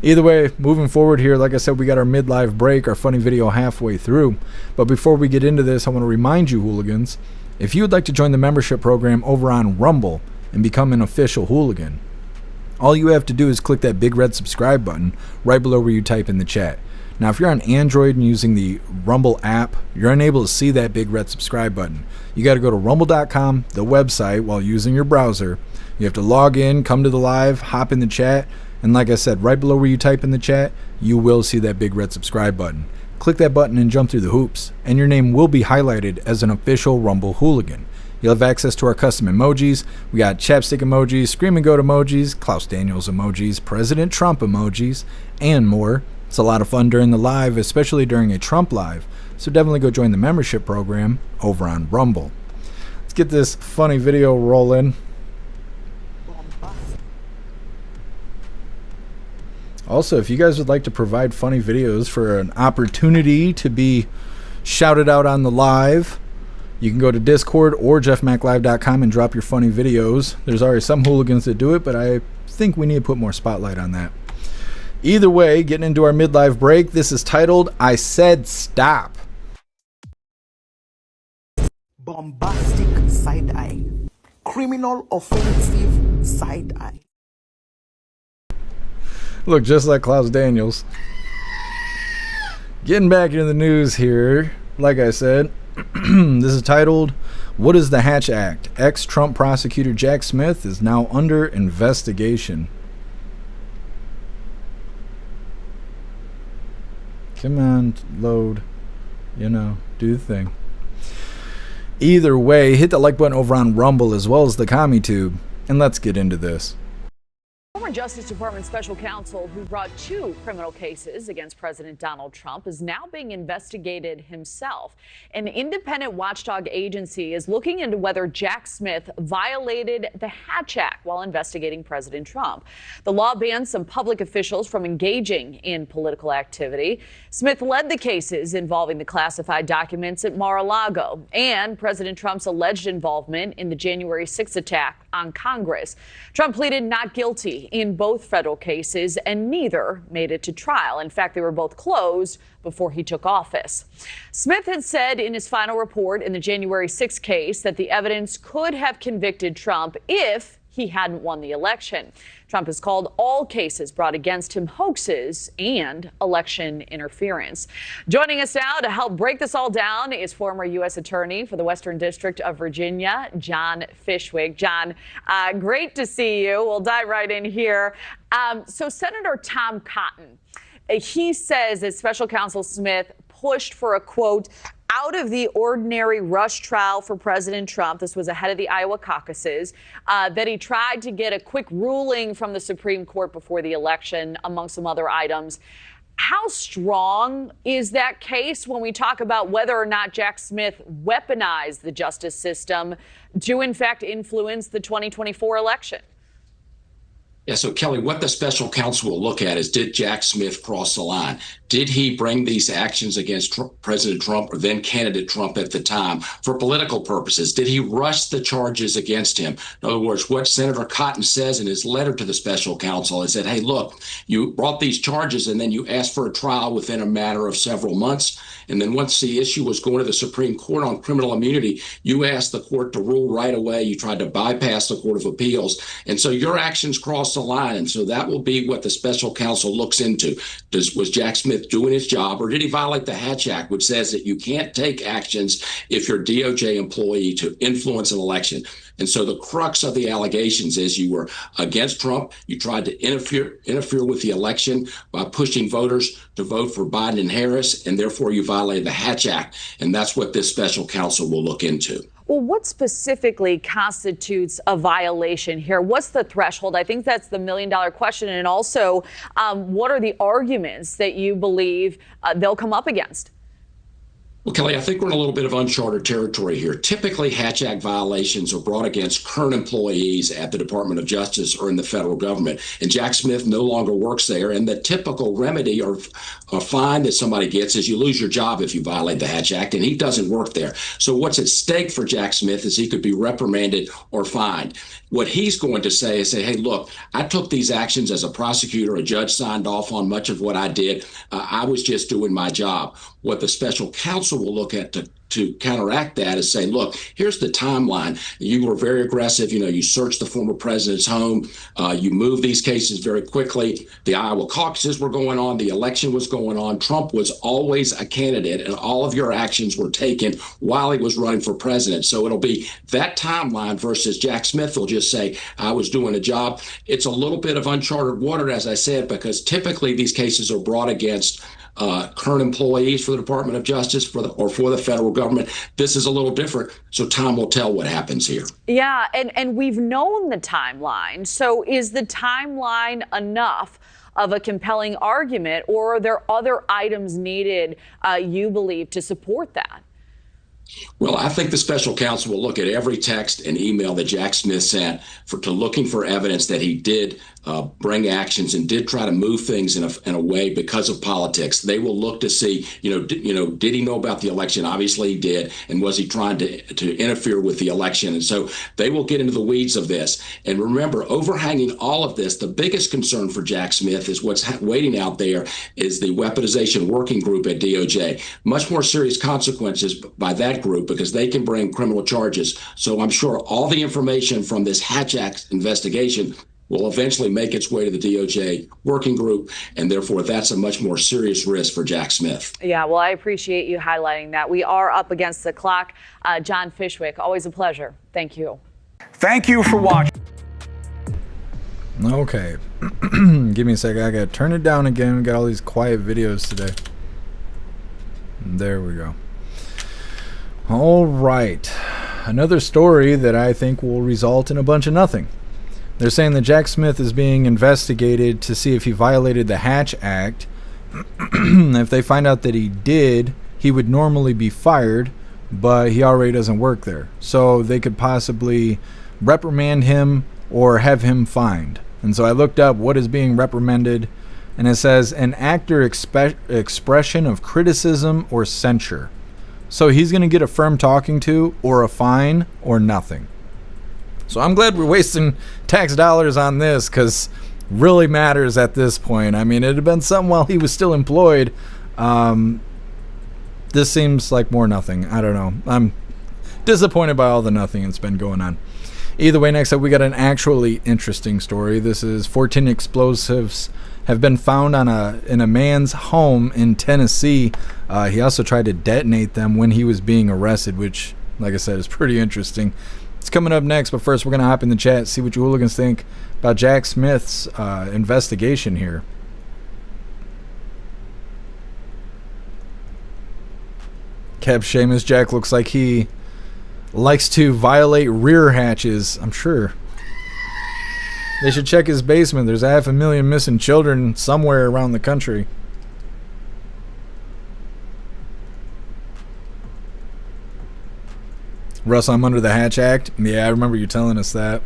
Either way, moving forward here, like I said, we got our mid-live break, our funny video halfway through. But before we get into this, I want to remind you, hooligans, if you would like to join the membership program over on Rumble and become an official hooligan, all you have to do is click that big red subscribe button right below where you type in the chat. Now, if you're on Android and using the Rumble app, you're unable to see that big red subscribe button. You got to go to rumble.com, the website, while using your browser. You have to log in, come to the live, hop in the chat, and like I said, right below where you type in the chat, you will see that big red subscribe button. Click that button and jump through the hoops, and your name will be highlighted as an official Rumble hooligan. You'll have access to our custom emojis. We got chapstick emojis, scream and goat emojis, Klaus Daniels emojis, President Trump emojis, and more. It's a lot of fun during the live, especially during a Trump live. So definitely go join the membership program over on Rumble. Let's get this funny video rolling. Also, if you guys would like to provide funny videos for an opportunity to be shouted out on the live, you can go to Discord or jeffmaclive.com and drop your funny videos. There's already some hooligans that do it, but I think we need to put more spotlight on that. Either way, getting into our midlife break, this is titled, I Said Stop. Bombastic side eye. Criminal offensive side eye. Look just like Klaus Daniels. Getting back into the news here, like I said, this is titled, What is the Hatch Act? Ex-Trump prosecutor Jack Smith is now under investigation. Come on, load. You know, do the thing. Either way, hit the like button over on Rumble as well as the CommuTube, and let's get into this. Former Justice Department special counsel who brought 2 criminal cases against President Donald Trump is now being investigated himself. An independent watchdog agency is looking into whether Jack Smith violated the Hatch Act while investigating President Trump. The law bans some public officials from engaging in political activity. Smith led the cases involving the classified documents at Mar-a-Lago and President Trump's alleged involvement in the January 6th attack on Congress. Trump pleaded not guilty in both federal cases, and neither made it to trial. In fact, they were both closed before he took office. Smith had said in his final report in the January 6th case that the evidence could have convicted Trump if he hadn't won the election. Trump has called all cases brought against him hoaxes and election interference. Joining us now to help break this all down is former U.S. Attorney for the Western District of Virginia, John Fishwick. John, great to see you. We'll dive right in here. So Senator Tom Cotton, he says that Special Counsel Smith pushed for a, quote, out of the ordinary rush trial for President Trump. This was ahead of the Iowa caucuses, that he tried to get a quick ruling from the Supreme Court before the election, among some other items. How strong is that case when we talk about whether or not Jack Smith weaponized the justice system to, in fact, influence the 2024 election? Yeah, so Kelly, what the special counsel will look at is, did Jack Smith cross the line? Did he bring these actions against President Trump, or then candidate Trump at the time, for political purposes? Did he rush the charges against him? In other words, what Senator Cotton says in his letter to the special counsel is that, hey, look, you brought these charges and then you asked for a trial within a matter of several months. And then once the issue was going to the Supreme Court on criminal immunity, you asked the court to rule right away. You tried to bypass the Court of Appeals. And so your actions crossed the line. And so that will be what the special counsel looks into. Was Jack Smith doing his job, or did he violate the Hatch Act, which says that you can't take actions if you're a DOJ employee to influence an election? And so the crux of the allegations is you were against Trump. You tried to interfere with the election by pushing voters to vote for Biden and Harris, and therefore you violated the Hatch Act. And that's what this special counsel will look into. Well, what specifically constitutes a violation here? What's the threshold? I think that's the million-dollar question. And also, what are the arguments that you believe they'll come up against? Well, Kelly, I think we're in a little bit of uncharted territory here. Typically, Hatch Act violations are brought against current employees at the Department of Justice or in the federal government. And Jack Smith no longer works there. And the typical remedy or fine that somebody gets is you lose your job if you violate the Hatch Act, and he doesn't work there. So what's at stake for Jack Smith is he could be reprimanded or fined. What he's going to say is, hey, look, I took these actions as a prosecutor. A judge signed off on much of what I did. I was just doing my job. What the special counsel will look at to counteract that is saying, look, here's the timeline. You were very aggressive. You searched the former president's home. You moved these cases very quickly. The Iowa caucuses were going on. The election was going on. Trump was always a candidate, and all of your actions were taken while he was running for president. So it'll be that timeline versus Jack Smith will just say, I was doing a job. It's a little bit of uncharted water, as I said, because typically these cases are brought against current employees for the Department of Justice or for the federal government. This is a little different, so time will tell what happens here. Yeah, and we've known the timeline. So is the timeline enough of a compelling argument, or are there other items needed, you believe, to support that? Well, I think the special counsel will look at every text and email that Jack Smith sent to looking for evidence that he did bring actions and did try to move things in a way because of politics. They will look to see, did he know about the election? Obviously he did. And was he trying to interfere with the election? And so they will get into the weeds of this. And remember, overhanging all of this, the biggest concern for Jack Smith is what's waiting out there is the weaponization working group at DOJ. Much more serious consequences by that group because they can bring criminal charges. So I'm sure all the information from this Hatch Act investigation will eventually make its way to the DOJ working group, and therefore that's a much more serious risk for Jack Smith. Yeah, well, I appreciate you highlighting that. We are up against the clock. John Fishwick, always a pleasure. Thank you. Thank you for watching. Okay. Give me a second. I gotta turn it down again. We got all these quiet videos today. There we go. All right. Another story that I think will result in a bunch of nothing. They're saying that Jack Smith is being investigated to see if he violated the Hatch Act. If they find out that he did, he would normally be fired, but he already doesn't work there. So they could possibly reprimand him or have him fined. And so I looked up what is being reprimanded, and it says an act or expression of criticism or censure. So he's going to get a firm talking to or a fine or nothing. So I'm glad we're wasting tax dollars on this because really matters at this point. I mean, it had been something while he was still employed. This seems like more nothing. I don't know. I'm disappointed by all the nothing that's been going on. Either way, next up we got an actually interesting story. This is 14 explosives have been found in a man's home in Tennessee. He also tried to detonate them when he was being arrested, which, like I said, is pretty interesting. It's coming up next, but first we're going to hop in the chat, see what you hooligans think about Jack Smith's investigation here. Kev Seamus, Jack looks like he likes to violate rear hatches, I'm sure. They should check his basement. There's 500,000 missing children somewhere around the country. Russ, I'm under the Hatch Act. Yeah, I remember you telling us that.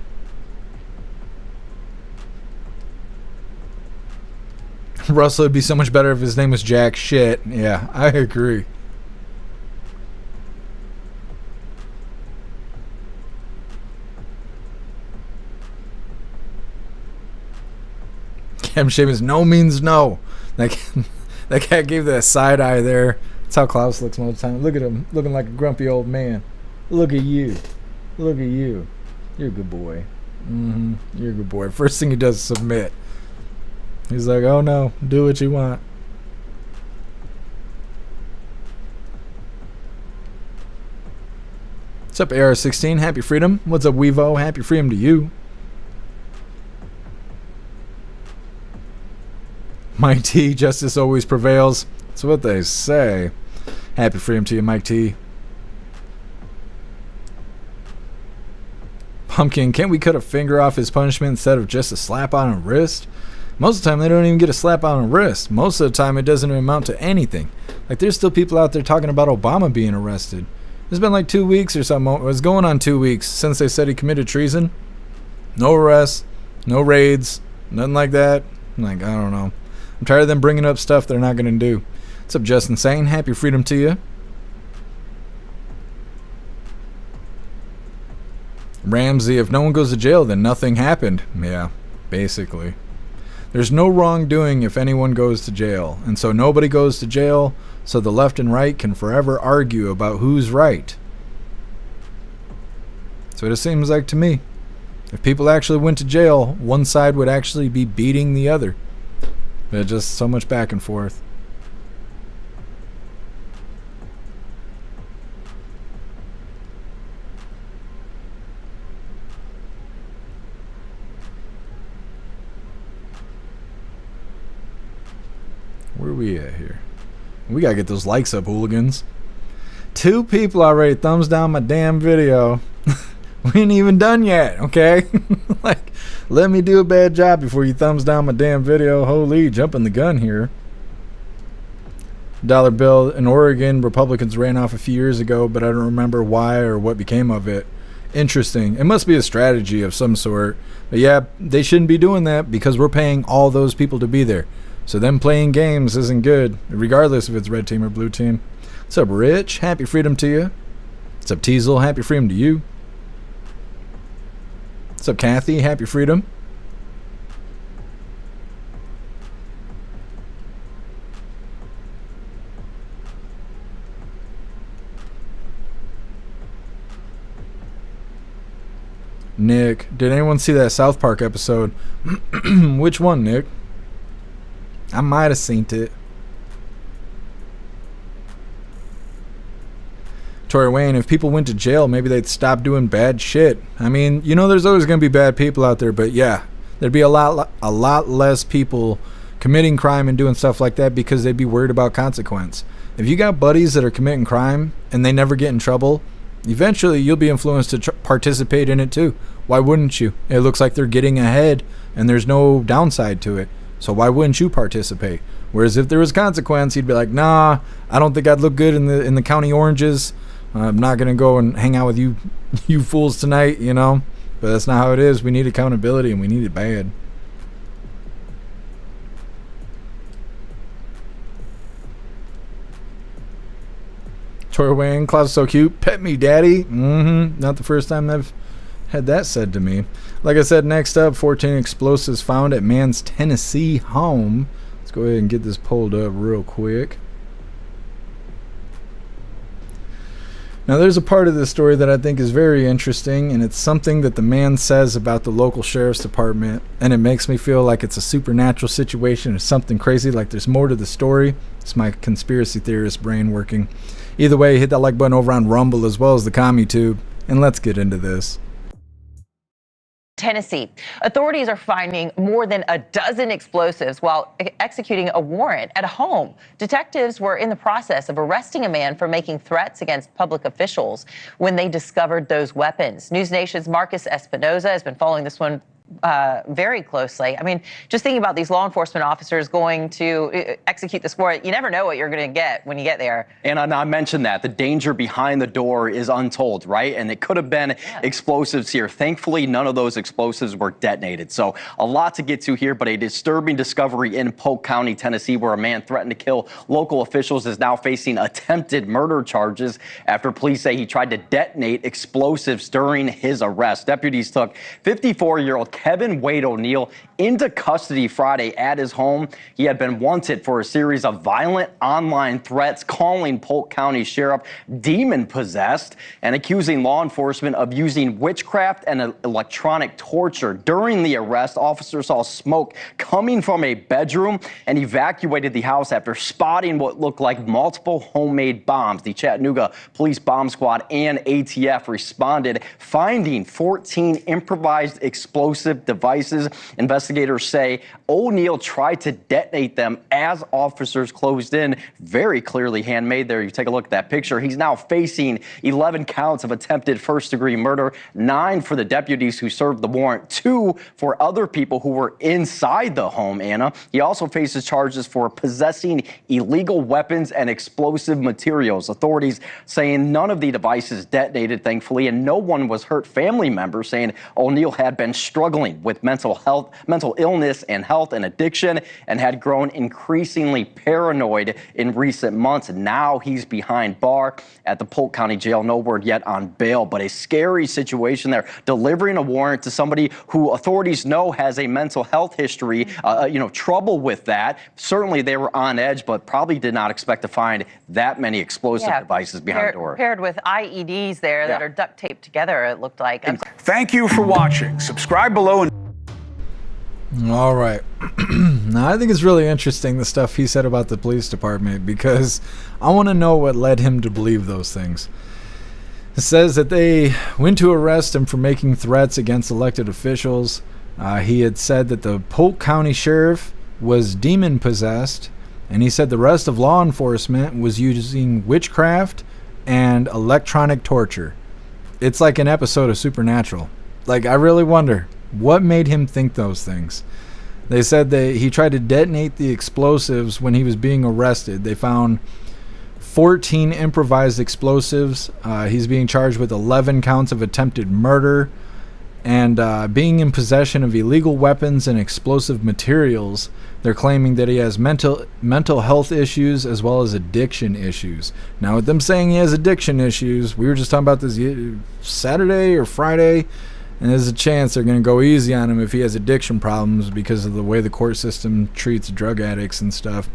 Russell would be so much better if his name was Jack Shit. Yeah, I agree. Cam Shamus, no means no. That cat gave that side eye there. That's how Klaus looks most of the time. Look at him, looking like a grumpy old man. Look at you. Look at you. You're a good boy. You're a good boy. First thing he does is submit. He's like, oh no, do what you want. What's up, AR-16? Happy freedom. What's up, Weevo? Happy freedom to you. Mike T, justice always prevails. That's what they say. Happy freedom to you, Mike T. Pumpkin, can't we cut a finger off his punishment instead of just a slap on a wrist? Most of the time, they don't even get a slap on a wrist. Most of the time, it doesn't even amount to anything. Like, there's still people out there talking about Obama being arrested. It's been like 2 weeks or something. It was going on 2 weeks since they said he committed treason. No arrests, no raids, nothing like that. I'm like, I don't know. I'm tired of them bringing up stuff they're not going to do. What's up, Justin Sane? Happy freedom to you. Ramsey, if no one goes to jail, then nothing happened. Yeah, basically. There's no wrongdoing if anyone goes to jail. And so nobody goes to jail, so the left and right can forever argue about who's right. That's what it seems like to me. If people actually went to jail, one side would actually be beating the other. But just so much back and forth. Where are we at here? We gotta get those likes up, hooligans. 2 people already thumbs down my damn video. We ain't even done yet, okay? Like, let me do a bad job before you thumbs down my damn video. Holy, jumping the gun here. Dollar bill in Oregon, Republicans ran off a few years ago, but I don't remember why or what became of it. Interesting. It must be a strategy of some sort. But yeah, they shouldn't be doing that because we're paying all those people to be there. So them playing games isn't good, regardless if it's red team or blue team. What's up, Rich? Happy freedom to you. What's up, Teasel? Happy freedom to you. What's up, Kathy? Happy freedom. Nick, did anyone see that South Park episode? Which one, Nick? I might have seen it. Tori Wayne, if people went to jail, maybe they'd stop doing bad shit. I mean, you know, there's always going to be bad people out there, but yeah, there'd be a lot less people committing crime and doing stuff like that because they'd be worried about consequence. If you got buddies that are committing crime and they never get in trouble, eventually you'll be influenced to participate in it too. Why wouldn't you? It looks like they're getting ahead and there's no downside to it. So why wouldn't you participate? Whereas if there was consequence, you'd be like, nah, I don't think I'd look good in the county oranges. I'm not going to go and hang out with you fools tonight, you know. But that's not how it is. We need accountability and we need it bad. Tori Wayne, Klaus is so cute. Pet me, daddy. Not the first time I've had that said to me. Like I said, next up, 14 explosives found at man's Tennessee home. Let's go ahead and get this pulled up real quick. Now, there's a part of this story that I think is very interesting, and it's something that the man says about the local sheriff's department, and it makes me feel like it's a supernatural situation or something crazy, like there's more to the story. It's my conspiracy theorist brain working. Either way, hit that like button over on Rumble as well as the CommuTube, and let's get into this. Tennessee. Authorities are finding more than a dozen explosives while executing a warrant at a home. Detectives were in the process of arresting a man for making threats against public officials when they discovered those weapons. News Nation's Marcus Espinoza has been following this one very closely. I mean, just thinking about these law enforcement officers going to execute this warrant, you never know what you're going to get when you get there. And I mentioned that the danger behind the door is untold, right? And it could have been explosives here. Thankfully, none of those explosives were detonated. So a lot to get to here, but a disturbing discovery in Polk County, Tennessee, where a man threatened to kill local officials is now facing attempted murder charges after police say he tried to detonate explosives during his arrest. Deputies took 54-year-old Kevin Wade O'Neill into custody Friday at his home. He had been wanted for a series of violent online threats, calling Polk County Sheriff demon-possessed and accusing law enforcement of using witchcraft and electronic torture. During the arrest, officers saw smoke coming from a bedroom and evacuated the house after spotting what looked like multiple homemade bombs. The Chattanooga Police Bomb Squad and ATF responded, finding 14 improvised explosive devices. Investigators say O'Neill tried to detonate them as officers closed in. Very clearly handmade there. You take a look at that picture. He's now facing 11 counts of attempted first-degree murder, 9 for the deputies who served the warrant, 2 for other people who were inside the home, Anna. He also faces charges for possessing illegal weapons and explosive materials. Authorities saying none of the devices detonated, thankfully, and no one was hurt. Family members saying O'Neill had been struggling with mental illness and health and addiction, and had grown increasingly paranoid in recent months. Now he's behind bar at the Polk County Jail. No word yet on bail, but a scary situation there. Delivering a warrant to somebody who authorities know has a mental health history, trouble with that. Certainly they were on edge, but probably did not expect to find that many explosive devices behind the door. Paired with IEDs there that are duct taped together, it looked like. Thank you for watching. Subscribe below. And all right. Now, I think it's really interesting the stuff he said about the police department, because I want to know what led him to believe those things. It says that they went to arrest him for making threats against elected officials. He had said that the Polk County Sheriff was demon-possessed, and he said the rest of law enforcement was using witchcraft and electronic torture. It's like an episode of Supernatural. Like, I really wonder, what made him think those things? They said that he tried to detonate the explosives when he was being arrested. They found 14 improvised explosives. He's being charged with 11 counts of attempted murder and being in possession of illegal weapons and explosive materials. They're claiming that he has mental health issues as well as addiction issues. Now, with them saying he has addiction issues, we were just talking about this Saturday or Friday, and there's a chance they're going to go easy on him if he has addiction problems because of the way the court system treats drug addicts and stuff.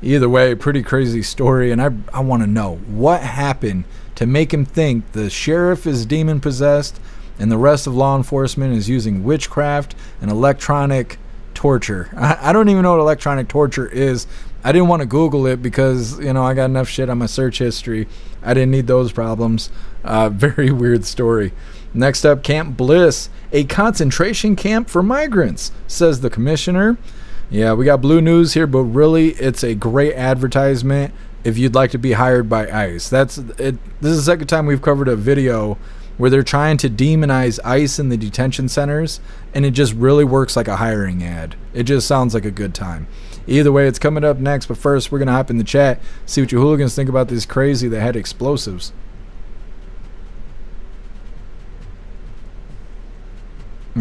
Either way, pretty crazy story, and I want to know what happened to make him think the sheriff is demon-possessed and the rest of law enforcement is using witchcraft and electronic torture. I don't even know what electronic torture is. I didn't want to Google it because, I got enough shit on my search history. I didn't need those problems. Very weird story. Next up, Camp Bliss, a concentration camp for migrants, says the commissioner. Yeah, we got blue news here, but really it's a great advertisement if you'd like to be hired by ICE. This is the second time we've covered a video where they're trying to demonize ICE in the detention centers, and it just really works like a hiring ad. It just sounds like a good time. Either way, it's coming up next, but first we're going to hop in the chat, see what you hooligans think about this crazy that had explosives.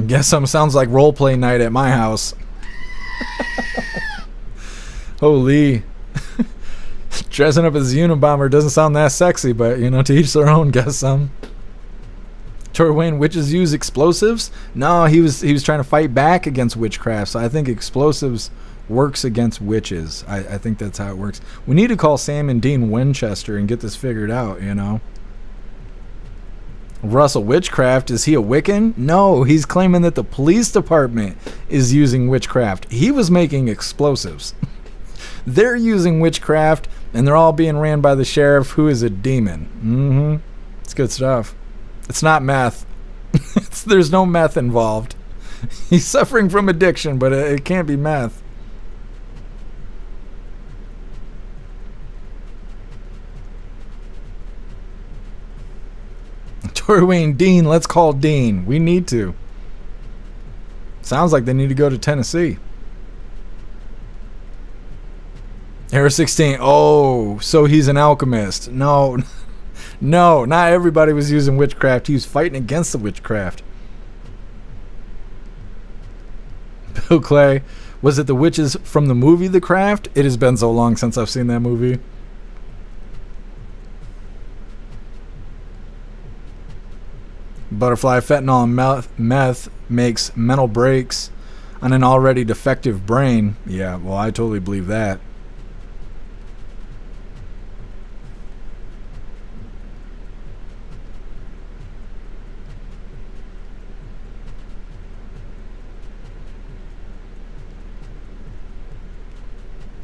Guess some sounds like roleplay night at my house. Holy. Dressing up as a Unabomber doesn't sound that sexy, but to each their own. Guess some. Tori Wayne, witches use explosives? No, he was trying to fight back against witchcraft, so I think explosives works against witches. I think that's how it works. We need to call Sam and Dean Winchester and get this figured out, Russell, witchcraft, is he a Wiccan? No, he's claiming that the police department is using witchcraft. He was making explosives. They're using witchcraft, and they're all being ran by the sheriff, who is a demon. It's good stuff. It's not meth. There's no meth involved. He's suffering from addiction, but it can't be meth. Tori Wayne, Dean, let's call Dean. We need to. Sounds like they need to go to Tennessee. Era 16. Oh, so he's an alchemist. No, no, not everybody was using witchcraft. He was fighting against the witchcraft. Bill Clay. Was it the witches from the movie The Craft? It has been so long since I've seen that movie. Butterfly fentanyl and meth makes mental breaks on an already defective brain. Yeah, well, I totally believe that.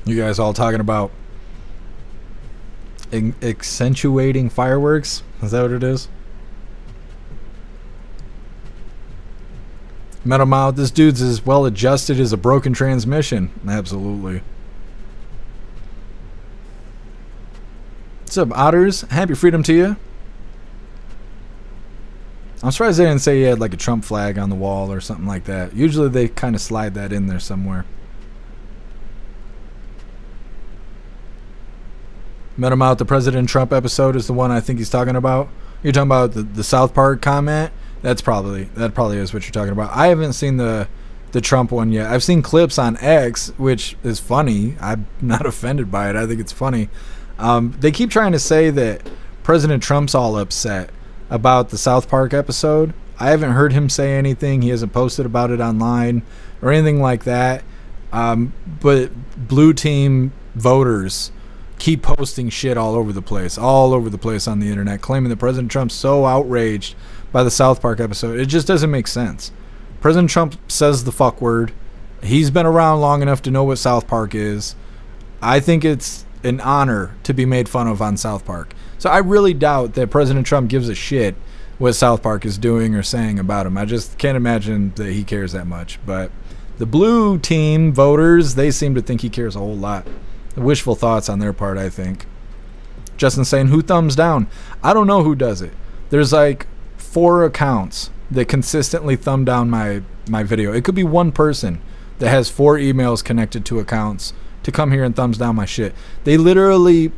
You guys all talking about accentuating fireworks? Is that what it is? Metal Mouth, this dude's as well adjusted as a broken transmission. Absolutely. What's up, Otters? Happy freedom to you. I'm surprised they didn't say he had like a Trump flag on the wall or something like that. Usually they kind of slide that in there somewhere. Metal Mouth, the President Trump episode is the one I think he's talking about. You're talking about the South Park comment? That probably is what you're talking about. I haven't seen the Trump one yet. I've seen clips on X, which is funny. I'm not offended by it. I think it's funny. They keep trying to say that President Trump's all upset about the South Park episode. I haven't heard him say anything. He hasn't posted about it online or anything like that. But blue team voters keep posting shit all over the place on the internet, claiming that President Trump's so outraged by the South Park episode. It just doesn't make sense. President Trump says the fuck word. He's been around long enough to know what South Park is. I think it's an honor to be made fun of on South Park. So I really doubt that President Trump gives a shit what South Park is doing or saying about him. I just can't imagine that he cares that much. But the blue team voters, they seem to think he cares a whole lot. Wishful thoughts on their part, I think. Justin saying, who thumbs down? I don't know who does it. There's like 4 accounts that consistently thumb down my video. It could be one person that has 4 emails connected to accounts to come here and thumbs down my shit. They literally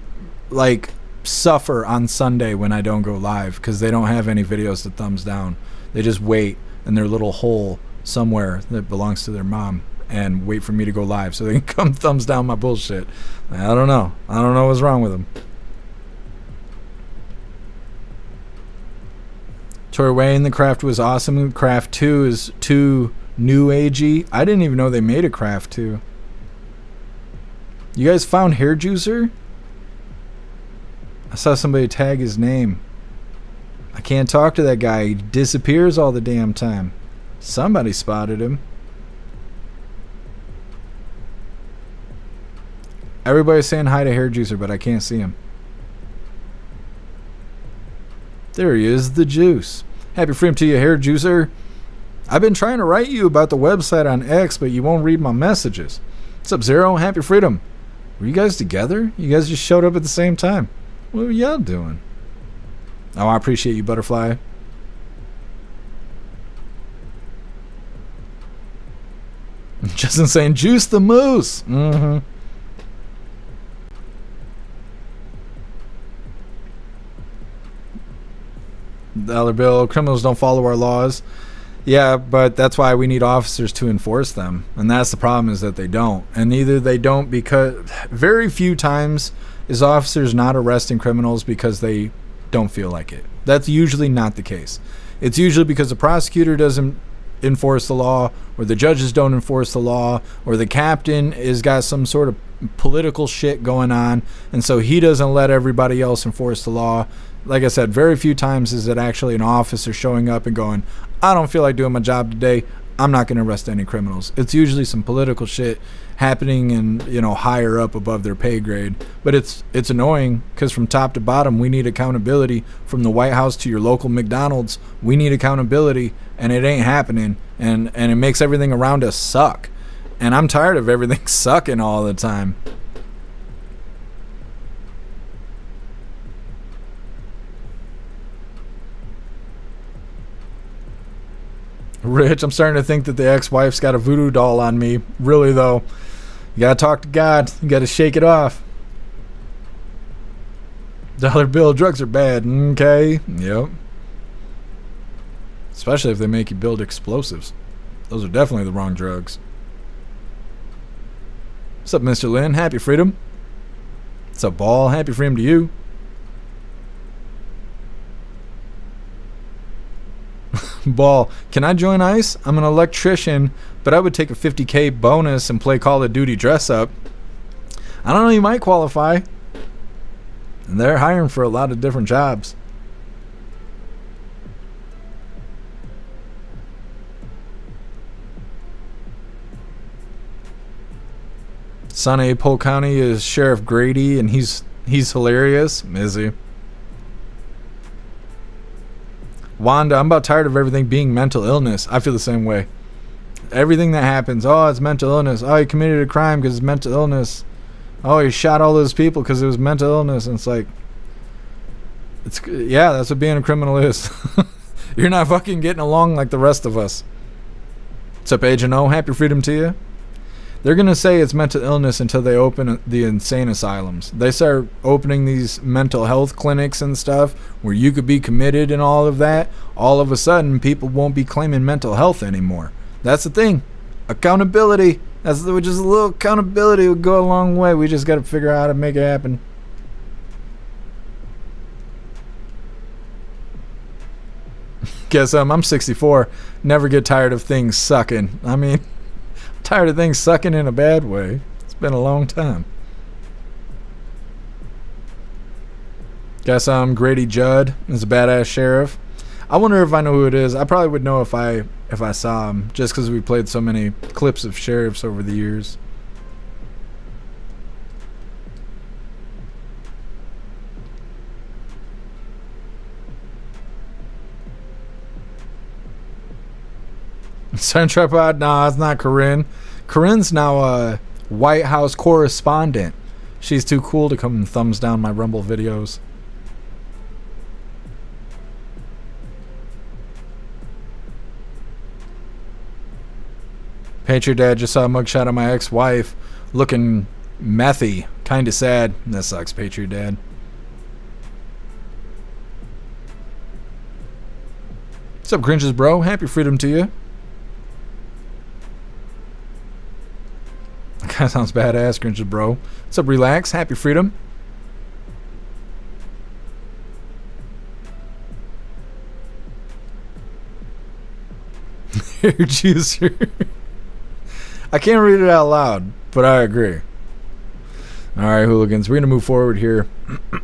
like suffer on Sunday when I don't go live because they don't have any videos to thumbs down. They just wait in their little hole somewhere that belongs to their mom and wait for me to go live so they can come thumbs down my bullshit. I don't know what's wrong with them. Tori Wayne, the Craft was awesome. Craft 2 is too new agey. I didn't even know they made a Craft 2. You guys found Hair Juicer? I saw somebody tag his name. I can't talk to that guy. He disappears all the damn time. Somebody spotted him. Everybody's saying hi to Hair Juicer, but I can't see him. There he is, the juice. Happy freedom to you, Hair Juicer. I've been trying to write you about the website on X, but you won't read my messages. What's up, Zero? Happy freedom. Were you guys together? You guys just showed up at the same time. What were y'all doing? Oh, I appreciate you, Butterfly. Justin saying, juice the moose. Mm-hmm. Dollar bill, criminals don't follow our laws. Yeah, but that's why we need officers to enforce them. And that's the problem, is that they don't. And either they don't because very few times is officers not arresting criminals because they don't feel like it. That's usually not the case. It's usually because the prosecutor doesn't enforce the law, or the judges don't enforce the law, or the captain has got some sort of political shit going on, and so he doesn't let everybody else enforce the law. Like I said, very few times is it actually an officer showing up and going, I don't feel like doing my job today. I'm not going to arrest any criminals. It's usually some political shit happening and, higher up above their pay grade. But it's annoying because from top to bottom, we need accountability. From the White House to your local McDonald's, we need accountability, and it ain't happening. And it makes everything around us suck. And I'm tired of everything sucking all the time. Rich, I'm starting to think that the ex-wife's got a voodoo doll on me. Really, though. You gotta talk to God. You gotta shake it off. Dollar bill drugs are bad. Okay. Yep. Especially if they make you build explosives. Those are definitely the wrong drugs. What's up, Mr. Lynn? Happy freedom. What's up, Ball? Happy freedom to you. Ball, can I join ICE? I'm an electrician, but I would take a 50K bonus and play Call of Duty dress up. I don't know, you might qualify. And they're hiring for a lot of different jobs. Son of Polk County is Sheriff Grady, and he's hilarious. Is he? Wanda, I'm about tired of everything being mental illness. I feel the same way. Everything that happens, oh, it's mental illness. Oh, he committed a crime because it's mental illness. Oh, he shot all those people because it was mental illness. And it's like, yeah, that's what being a criminal is. You're not fucking getting along like the rest of us. What's up, Agent O? Happy freedom to you. They're going to say it's mental illness until they open the insane asylums. They start opening these mental health clinics and stuff where you could be committed and all of that. All of a sudden, people won't be claiming mental health anymore. That's the thing. Accountability. Just a little accountability would go a long way. We just got to figure out how to make it happen. Guess I'm 64. Never get tired of things sucking. I mean... tired of things sucking in a bad way. It's been a long time. Guess I'm Grady Judd. He's a badass sheriff. I wonder if I know who it is. I probably would know if I saw him, just because we played so many clips of sheriffs over the years. Sun Tripod? Nah, it's not Corinne. Corinne's now a White House correspondent. She's too cool to come and thumbs down my Rumble videos. Patriot Dad just saw a mugshot of my ex-wife looking methy. Kinda sad. That sucks, Patriot Dad. What's up, Grinches, bro? Happy freedom to you. That sounds badass, Grinches, bro. What's up, Relax? Happy freedom. Hair juicer. I can't read it out loud, but I agree. All right, hooligans, we're going to move forward here.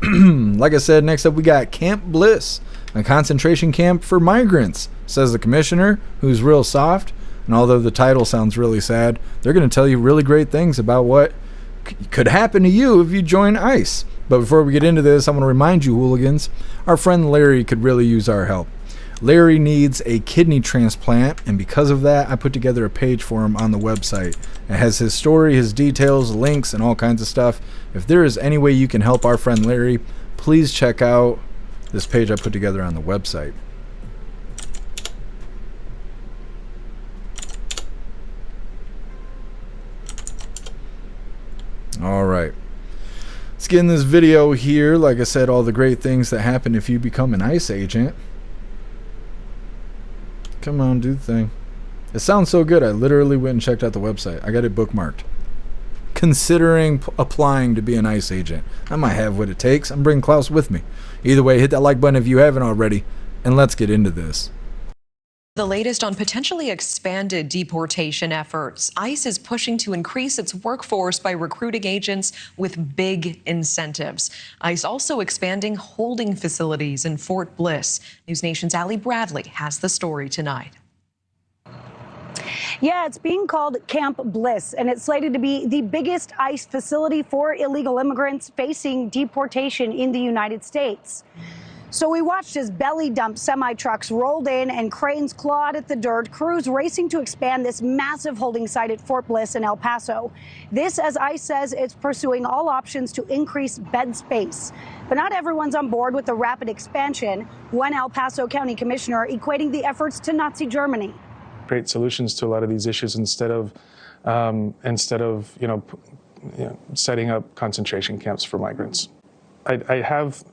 Like I said, next up we got Camp Bliss, a concentration camp for migrants, says the commissioner, who's real soft. And although the title sounds really sad, they're going to tell you really great things about what could happen to you if you join ICE. But before we get into this, I want to remind you, hooligans, our friend Larry could really use our help. Larry needs a kidney transplant, and because of that, I put together a page for him on the website. It has his story, his details, links, and all kinds of stuff. If there is any way you can help our friend Larry, please check out this page I put together on the website. All right, let's get in this video here. Like I said, all the great things that happen if you become an ICE agent. Come on, do the thing. It sounds so good. I literally went and checked out the website. I got it bookmarked. Considering applying to be an ICE agent. I might have what it takes. I'm bringing Klaus with me. Either way, hit that like button if you haven't already, and let's get into this. The latest on potentially expanded deportation efforts. ICE is pushing to increase its workforce by recruiting agents with big incentives. ICE also expanding holding facilities in Fort Bliss. News Nation's Allie Bradley has the story tonight. Yeah, it's being called Camp Bliss, and it's slated to be the biggest ICE facility for illegal immigrants facing deportation in the United States. So we watched as belly-dump semi-trucks rolled in and cranes clawed at the dirt, crews racing to expand this massive holding site at Fort Bliss in El Paso. This, as ICE says, it's pursuing all options to increase bed space. But not everyone's on board with the rapid expansion. One El Paso County commissioner equating the efforts to Nazi Germany. create solutions to a lot of these issues instead of setting up concentration camps for migrants. I have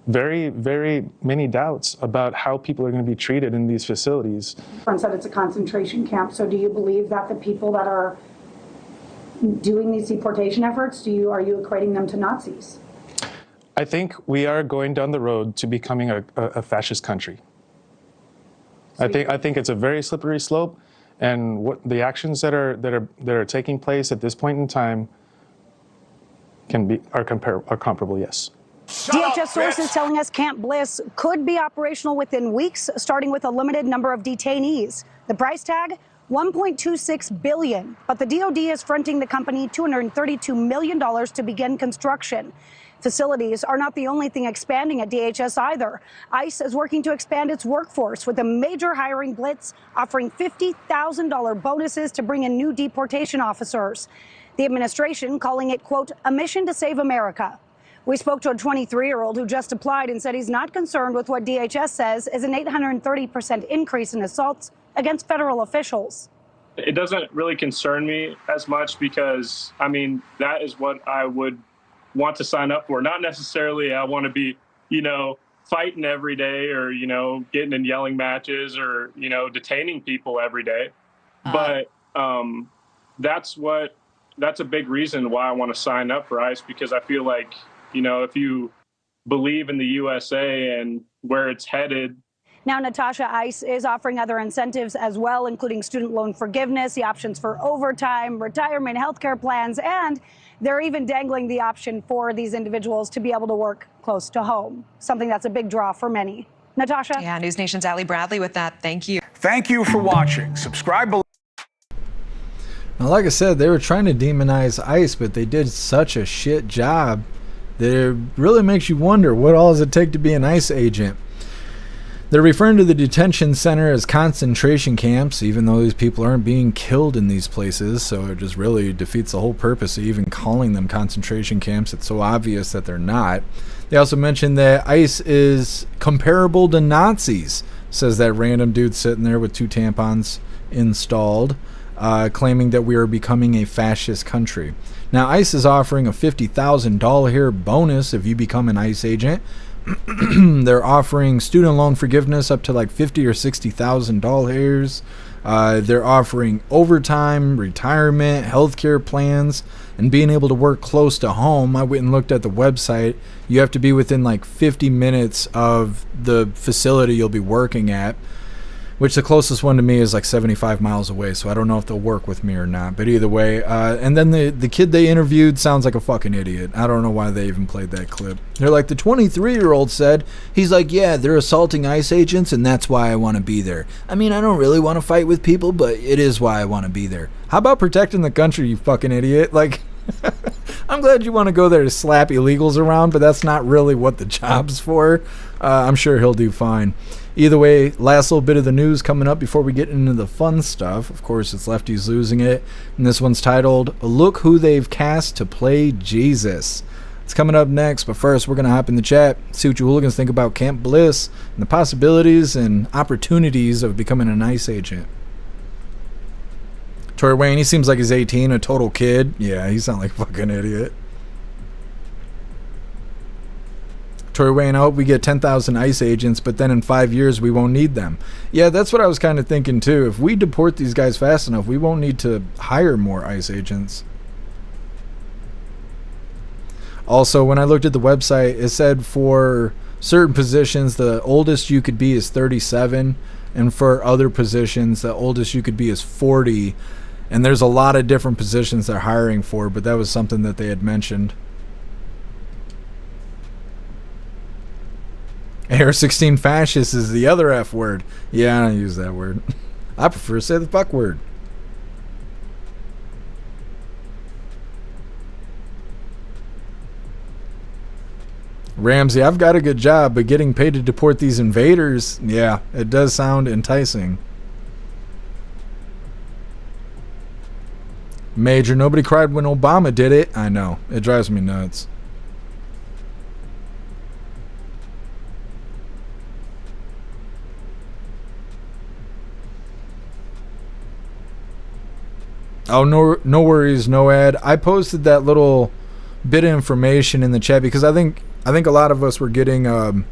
very, very many doubts about how people are going to be treated in these facilities. Everyone said it's a concentration camp. So do you believe that the people that are doing these deportation efforts, are you equating them to Nazis? I think we are going down the road to becoming a fascist country. I think it's a very slippery slope, and what the actions that are taking place at this point in time are comparable, yes. DHS sources telling us Camp Bliss could be operational within weeks, starting with a limited number of detainees. The price tag, $1.26 billion, but the DOD is fronting the company $232 million to begin construction. Facilities are not the only thing expanding at DHS either. ICE is working to expand its workforce with a major hiring blitz, offering $50,000 bonuses to bring in new deportation officers. The administration calling it, quote, a mission to save America. We spoke to a 23-year-old who just applied and said he's not concerned with what DHS says is an 830% increase in assaults against federal officials. It doesn't really concern me as much because, I mean, that is what I would want to sign up for. Not necessarily I want to be, fighting every day or, getting in yelling matches or, detaining people every day. But that's a big reason why I want to sign up for ICE, because I feel like, if you believe in the USA and where it's headed. Now, Natasha, ICE is offering other incentives as well, including student loan forgiveness, the options for overtime, retirement, healthcare plans, and they're even dangling the option for these individuals to be able to work close to home, something that's a big draw for many. Natasha? Yeah, News Nation's Ali Bradley with that. Thank you. Thank you for watching. Subscribe below. Now, like I said, they were trying to demonize ICE, but they did such a shit job that it really makes you wonder, what all does it take to be an ICE agent? They're referring to the detention center as concentration camps, even though these people aren't being killed in these places, so it just really defeats the whole purpose of even calling them concentration camps. It's so obvious that they're not. They also mentioned that ICE is comparable to Nazis, says that random dude sitting there with 2 tampons installed, claiming that we are becoming a fascist country. Now, ICE is offering a $50,000 bonus if you become an ICE agent. They're offering student loan forgiveness up to like $50,000 or $60,000. They're offering overtime, retirement, healthcare plans, and being able to work close to home. I went and looked at the website. You have to be within like 50 minutes of the facility you'll be working at, which the closest one to me is like 75 miles away, so I don't know if they'll work with me or not. But either way, and then the kid they interviewed sounds like a fucking idiot. I don't know why they even played that clip. They're like, the 23-year-old said, he's like, yeah, they're assaulting ICE agents, and that's why I want to be there. I mean, I don't really want to fight with people, but it is why I want to be there. How about protecting the country, you fucking idiot? Like, I'm glad you want to go there to slap illegals around, but that's not really what the job's for. I'm sure he'll do fine. Either way, last little bit of the news coming up before we get into the fun stuff. Of course, it's lefties losing it. And this one's titled, Look Who They've Cast to Play Jesus. It's coming up next, but first we're going to hop in the chat, see what you hooligans think about Camp Bliss and the possibilities and opportunities of becoming an ICE agent. Tori Wayne, he seems like he's 18, a total kid. Yeah, he sounds like a fucking idiot. Tori Wayne, I hope we get 10,000 ICE agents, but then in 5 years we won't need them. Yeah, that's what I was kind of thinking too. If we deport these guys fast enough, we won't need to hire more ICE agents. Also, when I looked at the website, it said for certain positions, the oldest you could be is 37, and for other positions, the oldest you could be is 40. And there's a lot of different positions they're hiring for, but that was something that they had mentioned. AR-16 fascist is the other F word. Yeah, I don't use that word. I prefer to say the fuck word. Ramsey, I've got a good job, but getting paid to deport these invaders, yeah, it does sound enticing. Major, nobody cried when Obama did it. I know. It drives me nuts. Oh, no worries, no ad. I posted that little bit of information in the chat because I think a lot of us were getting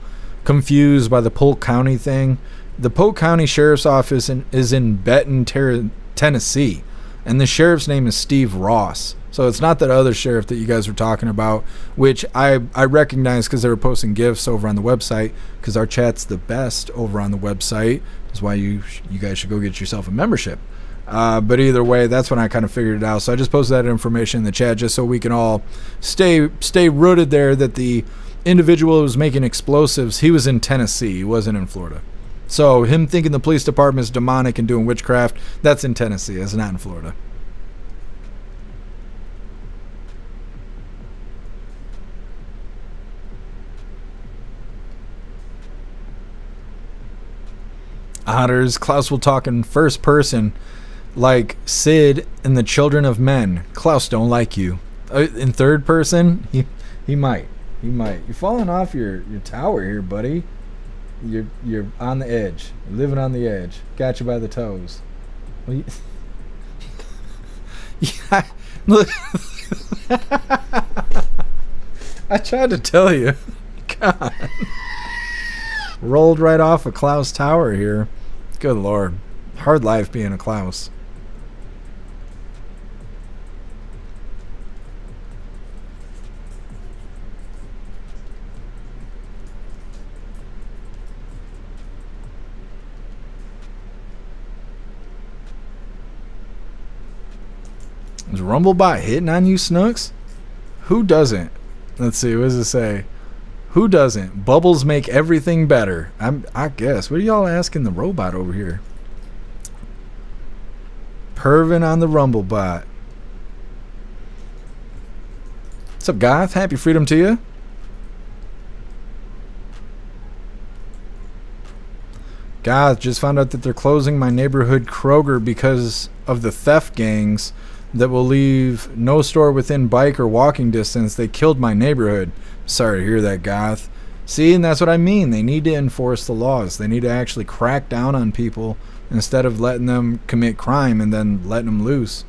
confused by the Polk County thing. The Polk County Sheriff's Office is in Benton, Tennessee, and the sheriff's name is Steve Ross. So it's not that other sheriff that you guys were talking about, which I recognize because they were posting gifs over on the website, because our chat's the best over on the website. That's why you guys should go get yourself a membership. But either way, that's when I kind of figured it out. So I just posted that information in the chat just so we can all stay rooted there that the individual who was making explosives, he was in Tennessee. He wasn't in Florida. So him thinking the police department is demonic and doing witchcraft, that's in Tennessee. It's not in Florida. Otters, Klaus will talk in first person like Sid in The Children of Men. Klaus don't like you. In third person, he might. You're falling off your tower here, buddy. You're on the edge. You're living on the edge. Got you by the toes. Well, yeah, look. I tried to tell you. God. Rolled right off a Klaus tower here. Good Lord. Hard life being a Klaus. Is Rumblebot hitting on you, Snooks? Who doesn't? Let's see, what does it say? Who doesn't? Bubbles make everything better. I guess. What are y'all asking the robot over here? Pervin on the Rumblebot. What's up, Goth? Happy freedom to you. Goth, just found out that they're closing my neighborhood Kroger because of the theft gangs that will leave no store within bike or walking distance. They killed my neighborhood. Sorry to hear that, Goth. See, and that's what I mean. They need to enforce the laws. They need to actually crack down on people instead of letting them commit crime and then letting them loose.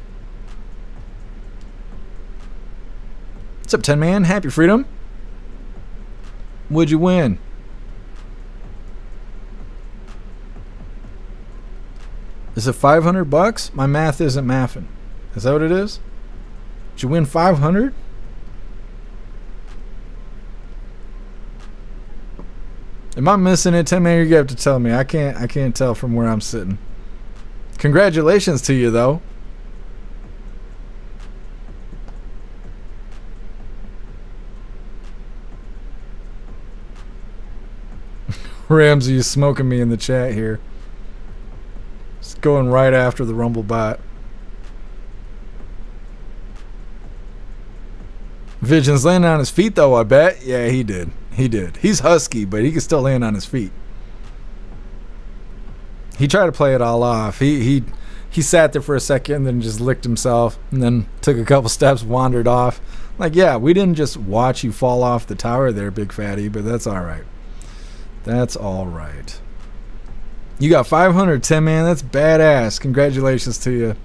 What's up, 10 Man? Happy freedom. What'd you win? Is it $500? My math isn't mathing. Is that what it is? Did you win 500? Am I missing it, 10 Man? You're gonna have to tell me. I can't tell from where I'm sitting. Congratulations to you, though. Ramsey is smoking me in the chat here. It's going right after the Rumblebot. Vision's landing on his feet, though, I bet. Yeah, he did. He did. He's husky, but he can still land on his feet. He tried to play it all off. He sat there for a second, then just licked himself, and then took a couple steps, wandered off. Like, yeah, we didn't just watch you fall off the tower there, big fatty, but that's all right. That's all right. You got 500, 10 Man. That's badass. Congratulations to you.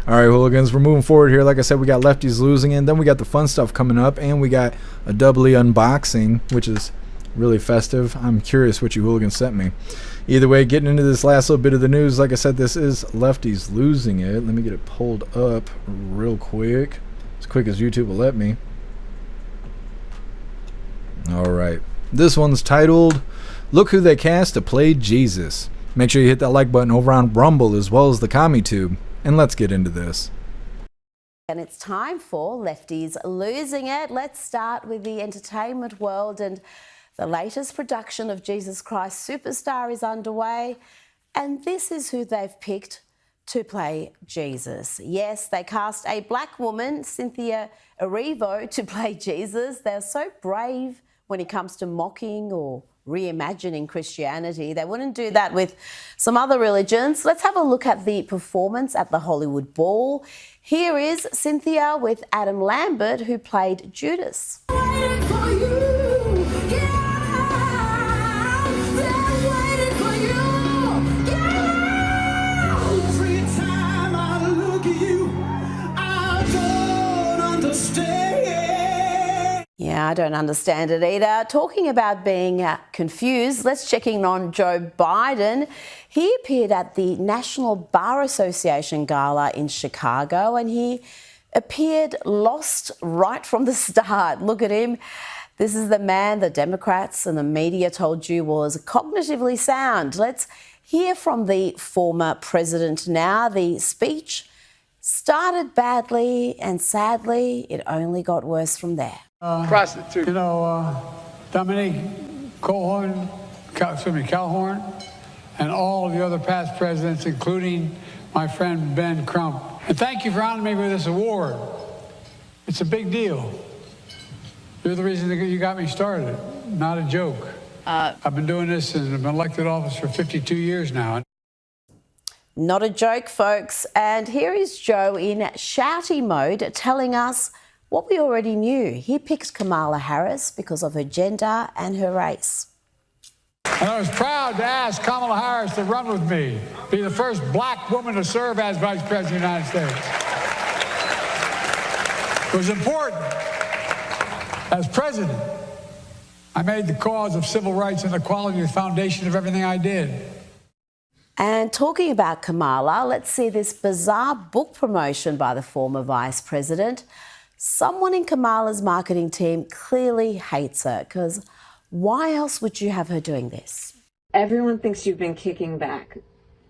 All right, hooligans, we're moving forward here. Like I said, we got lefties losing it. Then we got the fun stuff coming up, and we got a doubly unboxing, which is really festive. I'm curious what you hooligans sent me. Either way, getting into this last little bit of the news, like I said, this is lefties losing it. Let me get it pulled up real quick as YouTube will let me. All right. This one's titled, Look Who They Cast to Play Jesus. Make sure you hit that like button over on Rumble as well as the CommuTube. And let's get into this. And it's time for Lefties Losing It. Let's start with the entertainment world, and the latest production of Jesus Christ Superstar is underway. And this is who they've picked to play Jesus. Yes, they cast a black woman, Cynthia Erivo, to play Jesus. They're so brave when it comes to mocking or reimagining Christianity. They wouldn't do that with some other religions. Let's have a look at the performance at the Hollywood Bowl. Here is Cynthia with Adam Lambert, who played Judas. I don't understand it either. Talking about being confused, let's check in on Joe Biden. He appeared at the National Bar Association Gala in Chicago, and he appeared lost right from the start. Look at him. This is the man the Democrats and the media told you was cognitively sound. Let's hear from the former president now. The speech started badly, and sadly, it only got worse from there. Prostitute. You know, Dominique Calhoun, and all of the other past presidents, including my friend Ben Crump. And thank you for honoring me with this award. It's a big deal. You're the reason that you got me started, not a joke. I've been doing this and I've been elected office for 52 years now. Not a joke, folks. And here is Joe in shouty mode telling us what we already knew. He picked Kamala Harris because of her gender and her race. And I was proud to ask Kamala Harris to run with me, be the first black woman to serve as Vice President of the United States. It was important. As president, I made the cause of civil rights and equality the foundation of everything I did. And talking about Kamala, let's see this bizarre book promotion by the former vice president. Someone in Kamala's marketing team clearly hates her, because why else would you have her doing this? Everyone thinks you've been kicking back,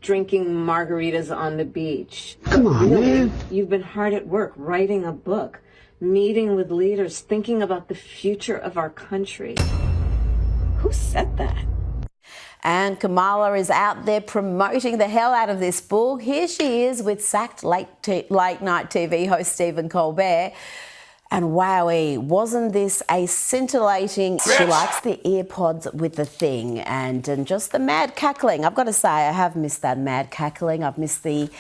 drinking margaritas on the beach. Come on, man. You've been hard at work, writing a book, meeting with leaders, thinking about the future of our country. Who said that? And Kamala is out there promoting the hell out of this book. Here she is with sacked late night TV host Stephen Colbert. And wowee, wasn't this a scintillating... She likes the earpods with the thing and just the mad cackling. I've got to say, I have missed that mad cackling. I've missed the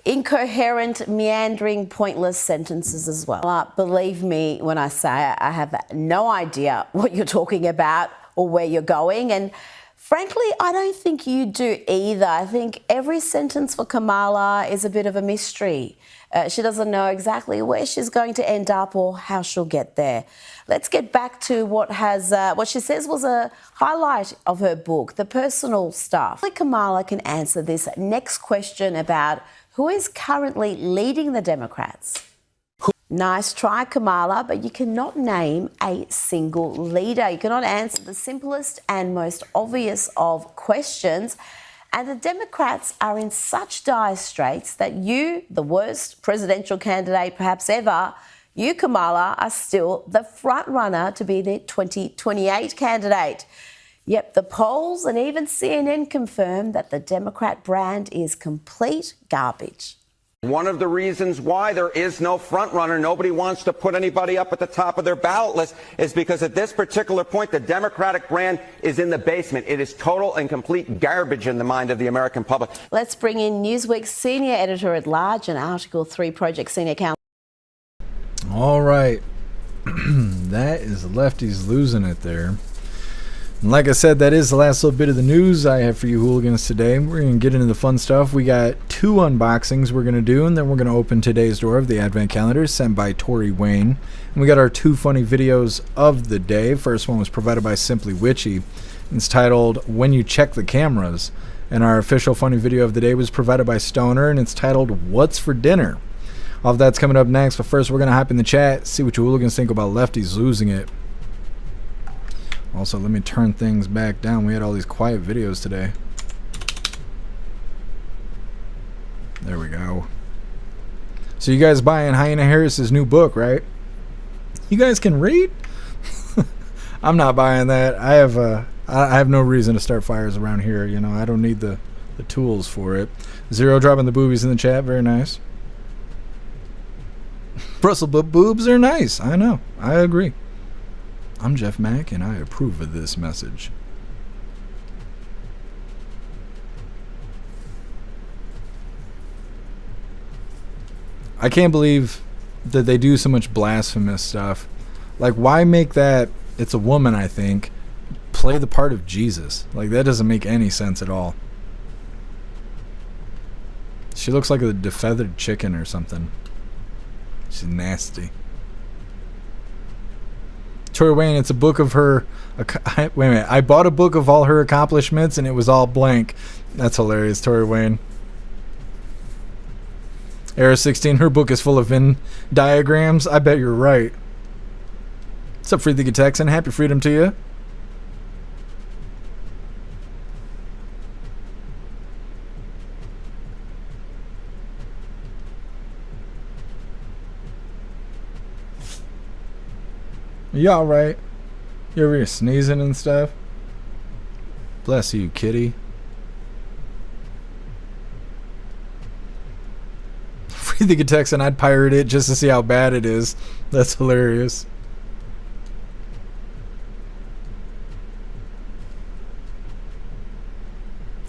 incoherent, meandering, pointless sentences as well. Believe me when I say I have no idea what you're talking about or where you're going. And frankly, I don't think you do either. I think every sentence for Kamala is a bit of a mystery. She doesn't know exactly where she's going to end up or how she'll get there. Let's get back to what she says was a highlight of her book, the personal stuff. Only Kamala can answer this next question about who is currently leading the Democrats. Nice try, Kamala, but you cannot name a single leader. You cannot answer the simplest and most obvious of questions. And the Democrats are in such dire straits that you, the worst presidential candidate perhaps ever, you, Kamala, are still the front runner to be the 2028 candidate. Yep, the polls and even CNN confirm that the Democrat brand is complete garbage. One of the reasons why there is no front runner, nobody wants to put anybody up at the top of their ballot list, is because at this particular point, the Democratic brand is in the basement. It is total and complete garbage in the mind of the American public. Let's bring in Newsweek's senior editor-at-large and Article 3 Project senior counsel. All right. That is lefties losing it there. And like I said, that is the last little bit of the news I have for you hooligans today. We're going to get into the fun stuff. We got 2 unboxings we're going to do, and then we're going to open today's door of the Advent Calendar sent by Tori Wayne. And we got our 2 funny videos of the day. First one was provided by Simply Witchy. It's titled When You Check the Cameras. And our official funny video of the day was provided by Stoner, and it's titled What's for Dinner. All of that's coming up next, but first we're going to hop in the chat, see what you hooligans think about lefties losing it. Also, let me turn things back down. We had all these quiet videos today. There we go. So you guys buying Hyena Harris's new book, right? You guys can read? I'm not buying that. I have no reason to start fires around here. You know, I don't need the tools for it. Zero dropping the boobies in the chat. Very nice. Brussels boobs are nice. I know. I agree. I'm Jeff Mack, and I approve of this message. I can't believe that they do so much blasphemous stuff. Like, why make that, it's a woman, I think, play the part of Jesus? Like, that doesn't make any sense at all. She looks like a defeathered chicken or something. She's nasty. Tori Wayne, it's a book of her. Wait a minute. I bought a book of all her accomplishments and it was all blank. That's hilarious, Tori Wayne. Era 16, her book is full of Venn diagrams. I bet you're right. What's up, Free the Texan? Happy freedom to you. You alright? You over here sneezing and stuff? Bless you, kitty. Free the Texan, I'd pirate it just to see how bad it is. That's hilarious.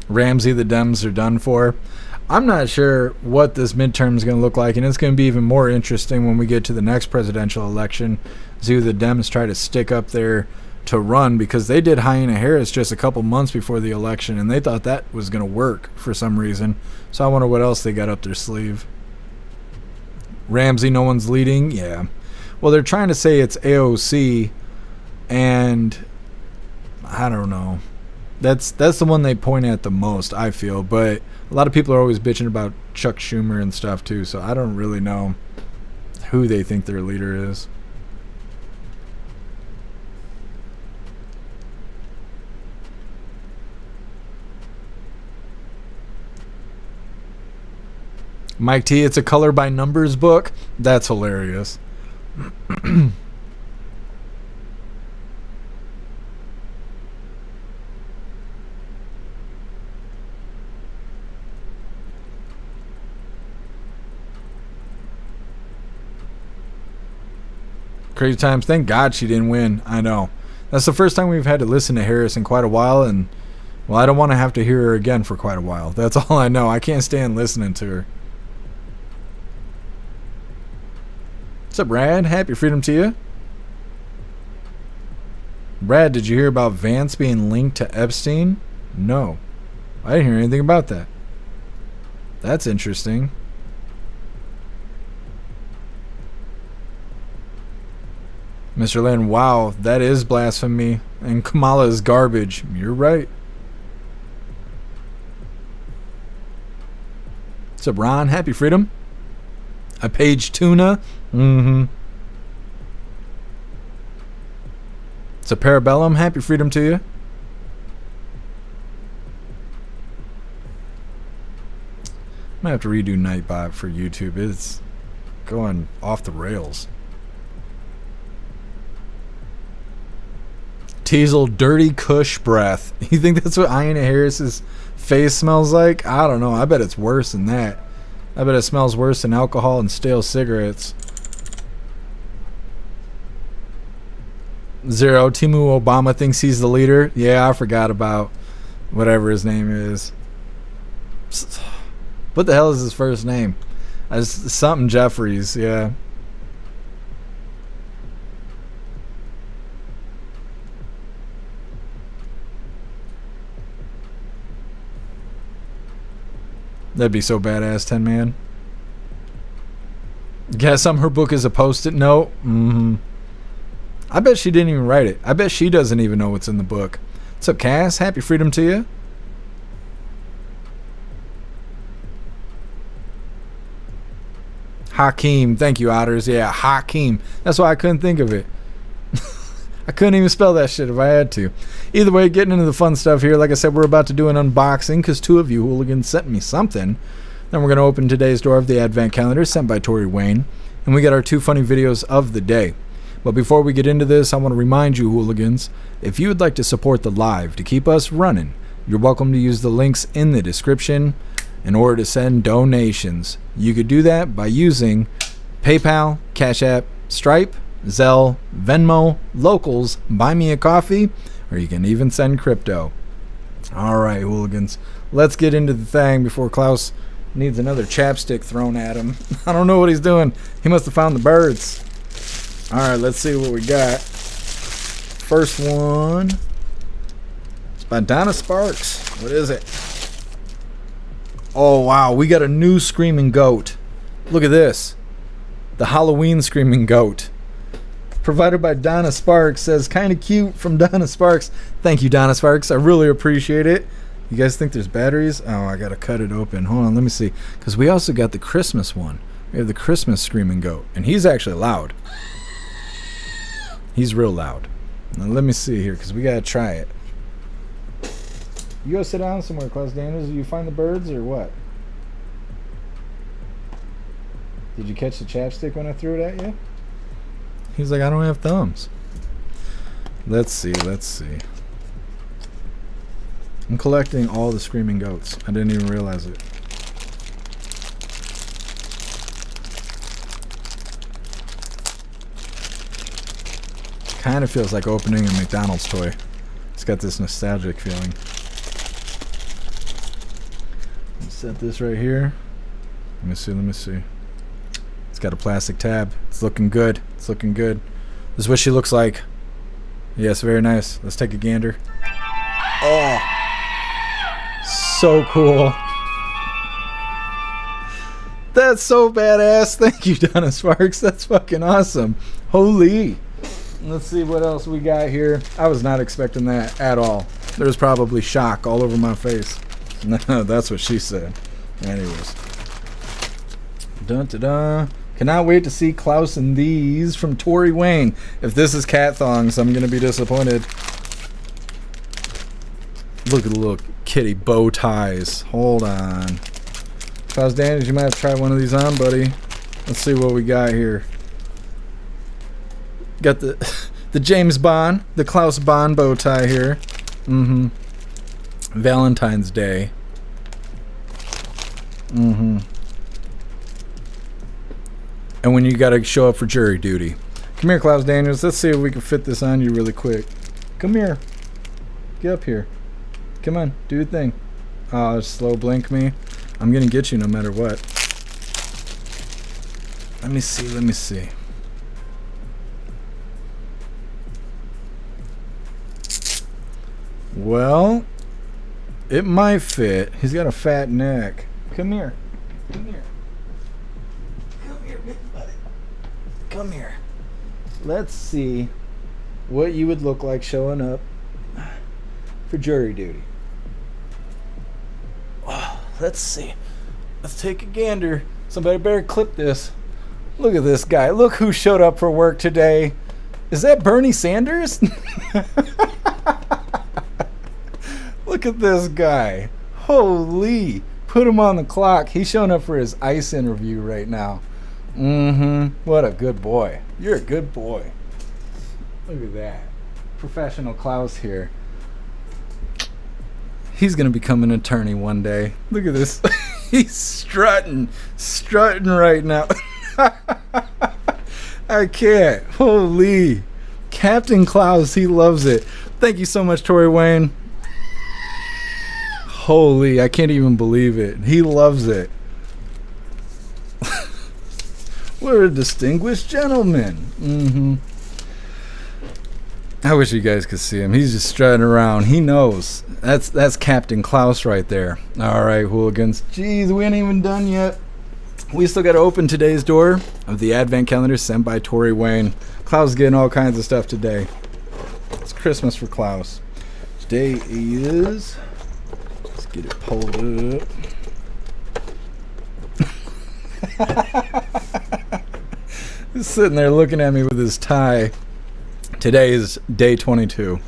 Ramsey, the Dems are done for. I'm not sure what this midterm is going to look like, and it's going to be even more interesting when we get to the next presidential election. See who the Dems try to stick up there to run, because they did Hyena Harris just a couple months before the election, and they thought that was going to work for some reason. So I wonder what else they got up their sleeve. Ramsey, no one's leading? Yeah. Well, they're trying to say it's AOC, and I don't know. That's the one they point at the most, I feel. But a lot of people are always bitching about Chuck Schumer and stuff too, so I don't really know who they think their leader is. Mike T, it's a color by numbers book. That's hilarious. Crazy times. Thank God she didn't win. I know. That's the first time we've had to listen to Harris in quite a while, and well, I don't want to have to hear her again for quite a while. That's all I know. I can't stand listening to her. What's up, Brad? Happy freedom to you. Brad, did you hear about Vance being linked to Epstein? No. I didn't hear anything about that. That's interesting. Mr. Lynn, wow, that is blasphemy. And Kamala is garbage. You're right. What's up, Ron? Happy freedom. A page tuna. Mm-hmm. It's a Parabellum. Happy freedom to you. I might have to redo Nightbot for YouTube. It's going off the rails. Teasel, dirty Kush breath. You think that's what Ian Harris's face smells like? I don't know. I bet it's worse than that. I bet it smells worse than alcohol and stale cigarettes. Zero, Timu Obama thinks he's the leader. Yeah, I forgot about whatever his name is. What the hell is his first name? Something Jeffries, yeah. That'd be so badass, 10 man. Guess her book is a post-it note? Mm-hmm. I bet she didn't even write it. I bet she doesn't even know what's in the book. What's up, Cass? Happy freedom to you. Hakeem. Thank you, Otters. Yeah, Hakeem. That's why I couldn't think of it. I couldn't even spell that shit if I had to. Either way, getting into the fun stuff here. Like I said, we're about to do an unboxing because two of you hooligans sent me something. Then we're going to open today's door of the advent calendar sent by Tori Wayne. And we got our two funny videos of the day. But before we get into this, I want to remind you hooligans, if you would like to support the live to keep us running, you're welcome to use the links in the description in order to send donations. You could do that by using PayPal, Cash App, Stripe, Zelle, Venmo, Locals, Buy Me a Coffee, or you can even send crypto. Alright, hooligans, let's get into the thing before Klaus needs another chapstick thrown at him. I don't know what he's doing. He must have found the birds. Alright, let's see what we got. First one. It's by Donna Sparks. What is it? Oh, wow. We got a new Screaming Goat. Look at this. The Halloween Screaming Goat. provided by Donna Sparks. Says, kind of cute from Donna Sparks. Thank you, Donna Sparks. I really appreciate it. You guys think there's batteries? Oh, I got to cut it open. Hold on, let me see. Because we also got the Christmas one. We have the Christmas screaming goat. And he's actually loud. He's real loud. Now, let me see here, because we got to try it. You go sit down somewhere, Klaus Daniels. Did you find the birds or what? Did you catch the chapstick when I threw it at you? He's like, I don't have thumbs. Let's see. I'm collecting all the screaming goats. I didn't even realize it. Kind of feels like opening a McDonald's toy. It's got this nostalgic feeling. Let's set this right here. Let me see. It's got a plastic tab. It's looking good. This is what she looks like. Yes, very nice. Let's take a gander. Oh, so cool. That's so badass. Thank you, Donna Sparks. That's fucking awesome. Holy. Let's see what else we got here. I was not expecting that at all. There was probably shock all over my face. No, that's what she said. Anyways. Dun-da-da. Cannot wait to see Klaus in these from Tori Wayne. If this is cat thongs, I'm going to be disappointed. Look at the little kitty bow ties. Hold on. Klaus Daniels, you might have to try one of these on, buddy. Let's see what we got here. Got the James Bond, the Klaus Bond bow tie here. Valentine's Day. And when you gotta show up for jury duty. Come here, Klaus Daniels. Let's see if we can fit this on you really quick. Come here. Get up here. Come on, do your thing. Oh, slow blink me. I'm gonna get you no matter what. Let me see. Well, it might fit. He's got a fat neck. Come here. Come here, big buddy. Come here. Let's see what you would look like showing up for jury duty. Oh, let's see. Let's take a gander. Somebody better clip this. Look at this guy. Look who showed up for work today. Is that Bernie Sanders? Look at this guy. Holy. Put him on the clock. He's showing up for his ICE interview right now. What a good boy. You're a good boy. Look at that. Professional Klaus here. He's going to become an attorney one day. Look at this. He's strutting right now. I can't. Holy. Captain Klaus, he loves it. Thank you so much, Tori Wayne. Holy, I can't even believe it. He loves it. We're a distinguished gentleman. I wish you guys could see him. He's just strutting around. He knows. That's Captain Klaus right there. All right, hooligans. Jeez, we ain't even done yet. We still got to open today's door of the advent calendar sent by Tori Wayne. Klaus is getting all kinds of stuff today. It's Christmas for Klaus. Today is... Let's get it pulled up. He's sitting there looking at me with his tie. Today is day 22.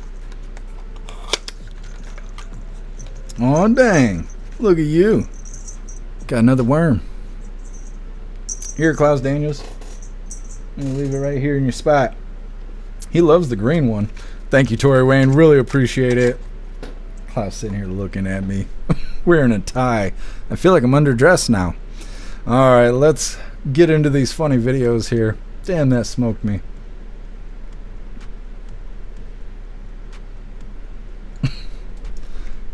Oh, dang. Look at you. Got another worm. Here, Klaus Daniels. I'm going to leave it right here in your spot. He loves the green one. Thank you, Tori Wayne. Really appreciate it. Klaus sitting here looking at me. Wearing a tie. I feel like I'm underdressed now. Alright, let's get into these funny videos here. Damn, that smoked me.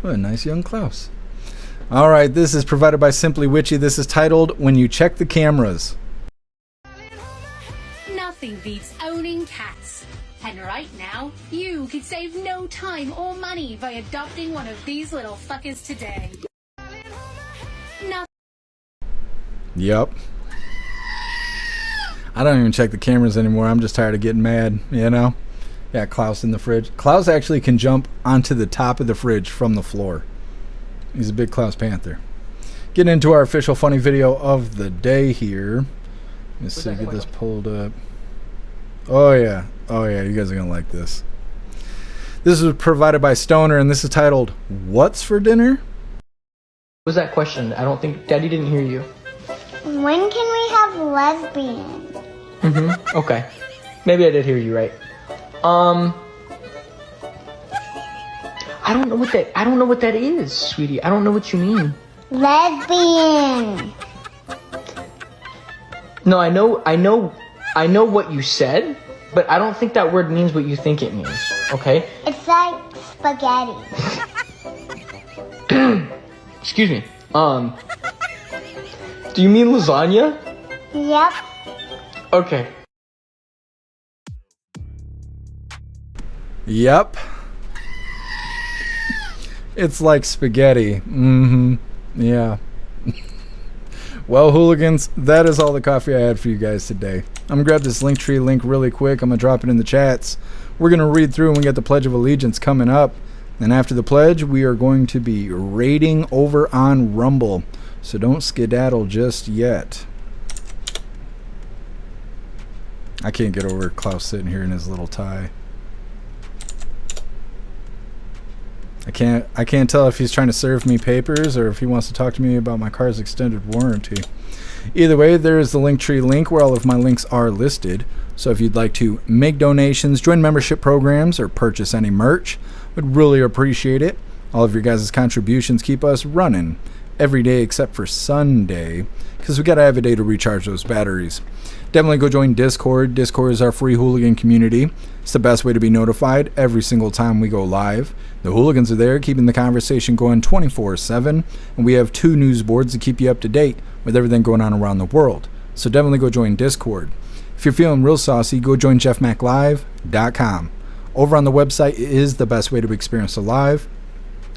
What a nice young Klaus. Alright, this is provided by Simply Witchy. This is titled When You Check the Cameras. Nothing beats owning cats. And right now, you could save no time or money by adopting one of these little fuckers today. Yep. I don't even check the cameras anymore. I'm just tired of getting mad, you know? Yeah, Klaus in the fridge. Klaus actually can jump onto the top of the fridge from the floor. He's a big Klaus Panther. Getting into our official funny video of the day here. Let's see, get this pulled up. Oh yeah, you guys are gonna like this. This was provided by Stoner, and this is titled, "What's for Dinner?" What was that question? I don't think Daddy didn't hear you. When can we have lesbians? Okay. Maybe I did hear you right. I don't know what that is, sweetie. I don't know what you mean. Lesbian. No, I know what you said, but I don't think that word means what you think it means. Okay? It's like spaghetti. Excuse me. Do you mean lasagna? Yep. Okay. Yep. It's like spaghetti. Yeah. Well, hooligans, that is all the coffee I had for you guys today. I'm going to grab this Linktree link really quick. I'm going to drop it in the chats. We're going to read through and we got the Pledge of Allegiance coming up. And after the pledge, we are going to be raiding over on Rumble. So don't skedaddle just yet. I can't get over Klaus sitting here in his little tie. I can't tell if he's trying to serve me papers or if he wants to talk to me about my car's extended warranty. Either way, there is the Linktree link where all of my links are listed. So if you'd like to make donations, join membership programs, or purchase any merch, would really appreciate it. All of your guys' contributions keep us running every day except for Sunday, because we got to have a day to recharge those batteries. Definitely go join Discord. Discord is our free hooligan community. It's the best way to be notified every single time we go live. The hooligans are there keeping the conversation going 24/7, and we have 2 news boards to keep you up to date with everything going on around the world. So definitely go join Discord. If you're feeling real saucy, go join jeffmaclive.com. Over on the website is the best way to experience the live.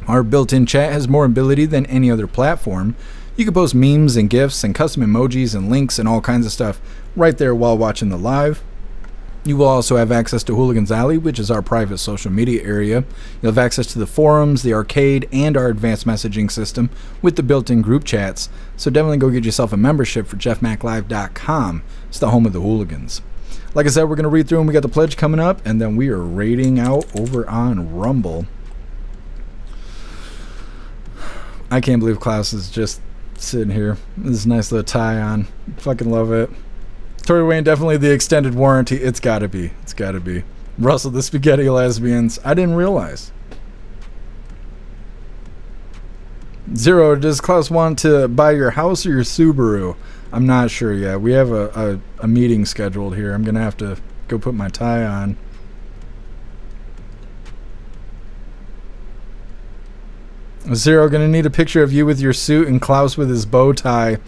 Our built-in chat has more ability than any other platform. You can post memes and GIFs and custom emojis and links and all kinds of stuff right there while watching the live. You will also have access to Hooligans Alley, which is our private social media area. You'll have access to the forums, the arcade, and our advanced messaging system with the built-in group chats. So definitely go get yourself a membership for jeffmaclive.com. It's the home of the hooligans. Like I said, we're going to read through and we got the pledge coming up, and then we are raiding out over on Rumble. I can't believe Klaus is just sitting here. This nice little tie on. Fucking love it. Tori Wayne, definitely the extended warranty. It's gotta be. It's gotta be. Russell, the spaghetti lesbians. I didn't realize. Zero, does Klaus want to buy your house or your Subaru? I'm not sure yet. We have a meeting scheduled here. I'm gonna have to go put my tie on. Zero, gonna need a picture of you with your suit and Klaus with his bow tie.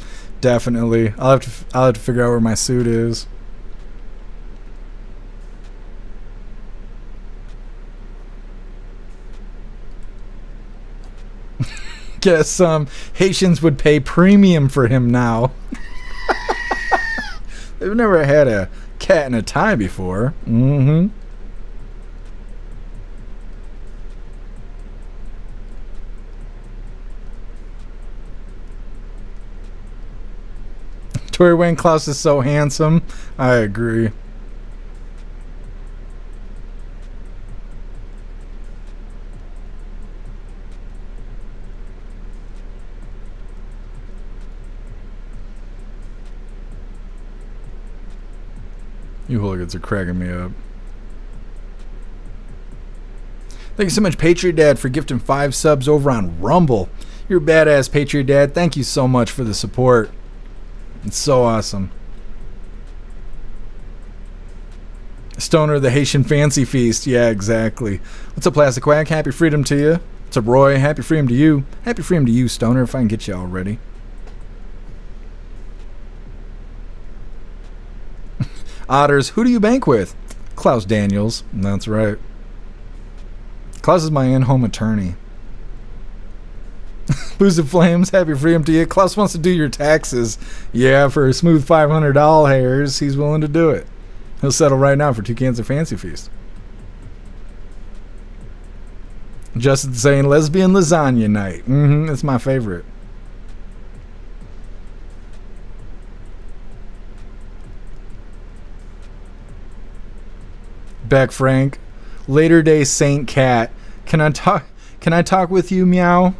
Definitely. I'll have to figure out where my suit is. Guess Haitians would pay premium for him now. They've never had a cat in a tie before. Tori Wayne, Klaus is so handsome. I agree. You hooligans are cracking me up. Thank you so much, Patriot Dad, for gifting 5 subs over on Rumble. You're a badass, Patriot Dad. Thank you so much for the support. It's so awesome. Stoner, the Haitian Fancy Feast. Yeah, exactly. What's up, Plastic Quack? Happy freedom to you. What's up, Roy? Happy freedom to you. Happy freedom to you, Stoner, if I can get you all ready. Otters, who do you bank with? Klaus Daniels. That's right. Klaus is my in-home attorney. Boosted Flames, happy freedom to you. Klaus wants to do your taxes. Yeah, for a smooth $500 hairs, he's willing to do it. He'll settle right now for 2 cans of Fancy Feast. Justin saying lesbian lasagna night. It's my favorite. Beck Frank, Later Day Saint Cat. Can I talk with you, meow?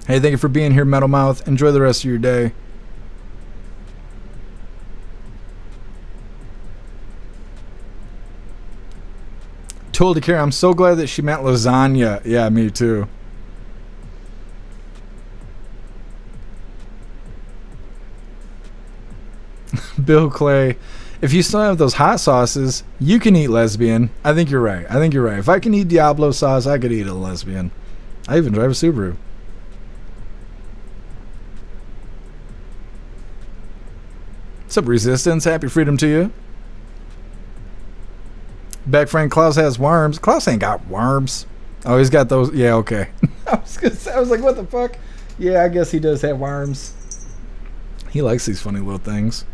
Hey, thank you for being here, Metal Mouth. Enjoy the rest of your day. Told to Kara, I'm so glad that she meant lasagna. Yeah, me too. Bill Clay, if you still have those hot sauces, you can eat lesbian. I think you're right. If I can eat Diablo sauce, I could eat a lesbian. I even drive a Subaru. What's up, Resistance? Happy freedom to you. Beck Frank, Klaus has worms. Klaus ain't got worms. Oh, he's got those. Yeah, okay. I was like, what the fuck? Yeah, I guess he does have worms. He likes these funny little things.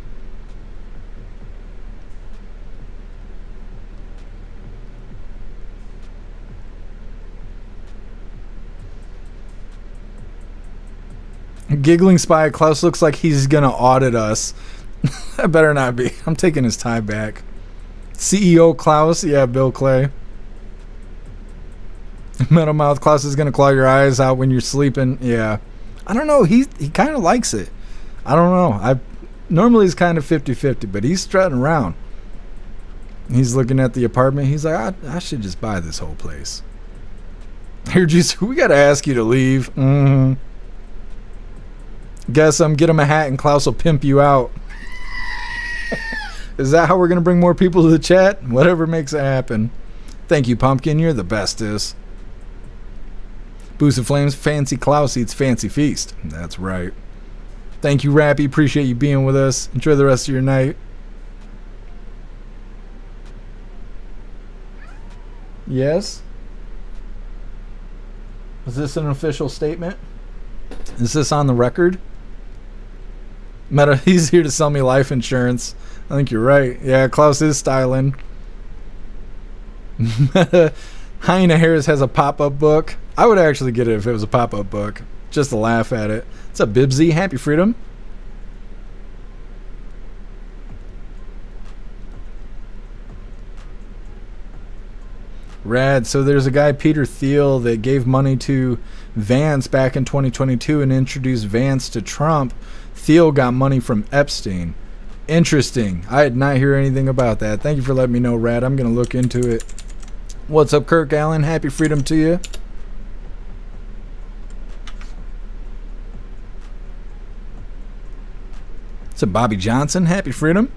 Giggling Spy, Klaus looks like he's gonna audit us. That better not be. I'm taking his tie back. CEO Klaus, yeah, Bill Clay. Metal Mouth, Klaus is gonna claw your eyes out when you're sleeping. Yeah, I don't know. He kind of likes it. I don't know. Normally he's kind of 50-50, but he's strutting around. He's looking at the apartment. He's like, I should just buy this whole place. Here, Jesus, we gotta ask you to leave. Guess get him a hat and Klaus will pimp you out. Is that how we're going to bring more people to the chat? Whatever makes it happen. Thank you, Pumpkin. You're the bestest. Boosted Flames, Fancy Klaus eats Fancy Feast. That's right. Thank you, Rappy. Appreciate you being with us. Enjoy the rest of your night. Yes? Was this an official statement? Is this on the record? Meta, he's here to sell me life insurance. I think you're right. Yeah, Klaus is styling. Meta, Hyena Harris has a pop-up book. I would actually get it if it was a pop-up book. Just to laugh at it. What's up, Bibsy? Happy freedom. Rad. So there's a guy, Peter Thiel, that gave money to Vance back in 2022 and introduced Vance to Trump. Thiel got money from Epstein. Interesting. I did not hear anything about that. Thank you for letting me know, Rad. I'm going to look into it. What's up, Kirk Allen? Happy freedom to you. What's up, Bobby Johnson? Happy freedom.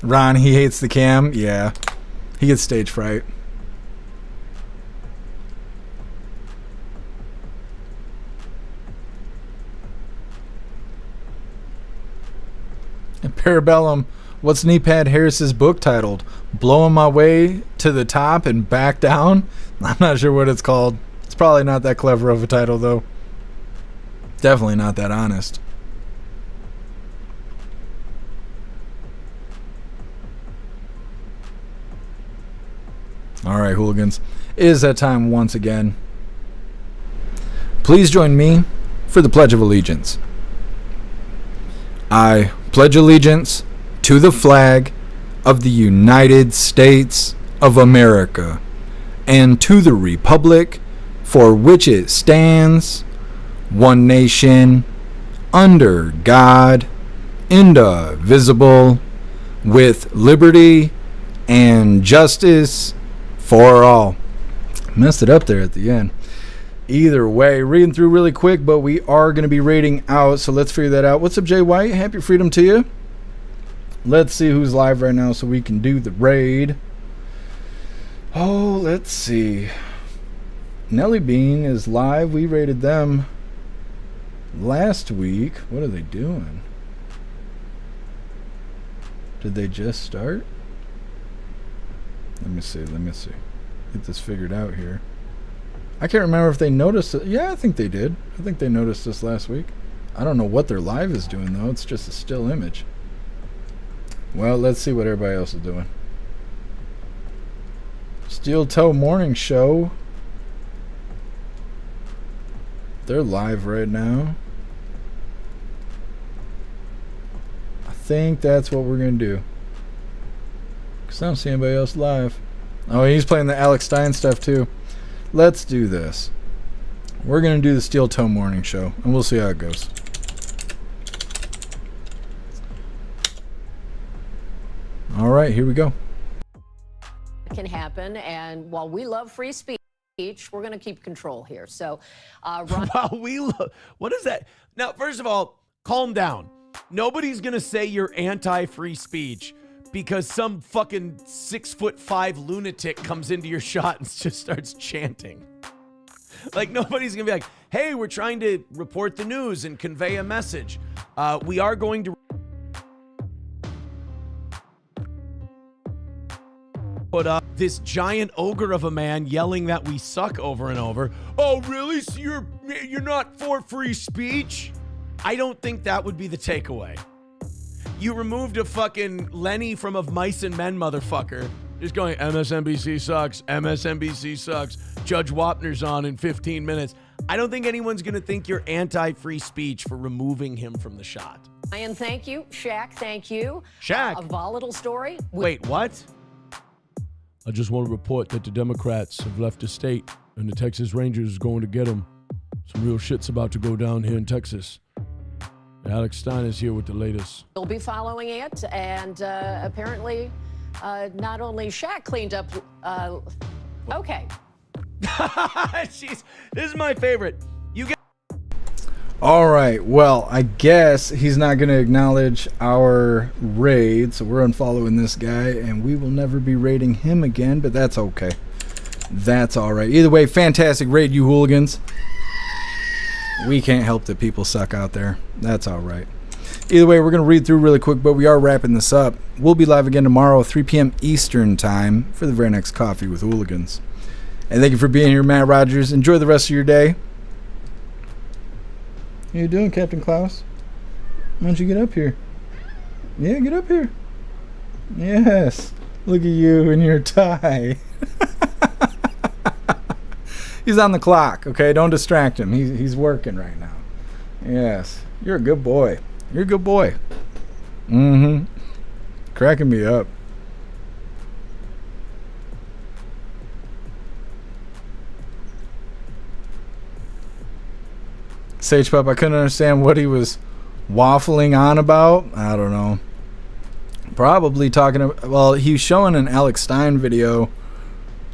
Ron, he hates the cam. Yeah. He gets stage fright. And Parabellum, what's Kneepad Harris's book titled? Blowing My Way to the Top and Back Down? I'm not sure what it's called. It's probably not that clever of a title, though. Definitely not that honest. Alright, hooligans. It is that time once again. Please join me for the Pledge of Allegiance. I pledge allegiance to the flag of the United States of America and to the republic for which it stands, one nation, under God, indivisible, with liberty and justice for all. Messed it up there at the end. Either way, reading through really quick, but we are going to be rating out, so let's figure that out. What's up, Jay White? Happy freedom to you. Let's see who's live right now so we can do the raid. Oh, let's see. Nelly Bean is live. We rated them last week. What are they doing? Did they just start? Let me see. Get this figured out here. I can't remember if they noticed it. Yeah, I think they did. I think they noticed this last week. I don't know what their live is doing, though. It's just a still image. Well, let's see what everybody else is doing. Steel Toe Morning Show. They're live right now. I think that's what we're going to do. Because I don't see anybody else live. Oh, he's playing the Alex Stein stuff, too. Let's do this. We're going to do the Steel Toe Morning Show, and we'll see how it goes. All right, here we go. Can happen, and while we love free speech, we're going to keep control here. So, while we love, what is that? Now, first of all, calm down. Nobody's going to say you're anti-free speech because some fucking 6'5" lunatic comes into your shot and just starts chanting. Like, nobody's going to be like, hey, we're trying to report the news and convey a message. We are going to put up this giant ogre of a man yelling that we suck over and over. Oh, really? So you're not for free speech? I don't think that would be the takeaway. You removed a fucking Lenny from Of Mice and Men motherfucker. Just going, MSNBC sucks, MSNBC sucks, Judge Wapner's on in 15 minutes. I don't think anyone's going to think you're anti-free speech for removing him from the shot. Ryan, thank you. Shaq, thank you. Shaq? A volatile story. Wait, what? I just want to report that the Democrats have left the state and the Texas Rangers is going to get them. Some real shit's about to go down here in Texas. Alex Stein is here with the latest. We'll be following it, and apparently not only Shaq cleaned up... okay. Jeez, this is my favorite. You get... All right, well, I guess he's not going to acknowledge our raid, so we're unfollowing this guy, and we will never be raiding him again, but that's okay. That's all right. Either way, fantastic raid, you hooligans. We can't help that people suck out there. That's all right. Either way, we're going to read through really quick, but we are wrapping this up. We'll be live again tomorrow, 3 p.m. Eastern time, for the very next Coffee with Hooligans. And thank you for being here, Matt Rogers. Enjoy the rest of your day. How you doing, Captain Klaus? Why don't you get up here? Yeah, get up here. Yes. Look at you in your tie. He's on the clock, okay? Don't distract him. He's working right now. Yes. You're a good boy. You're a good boy. Mm-hmm. Cracking me up. Sage Pup, I couldn't understand what he was waffling on about. I don't know. Probably talking about... Well, he was showing an Alex Stein video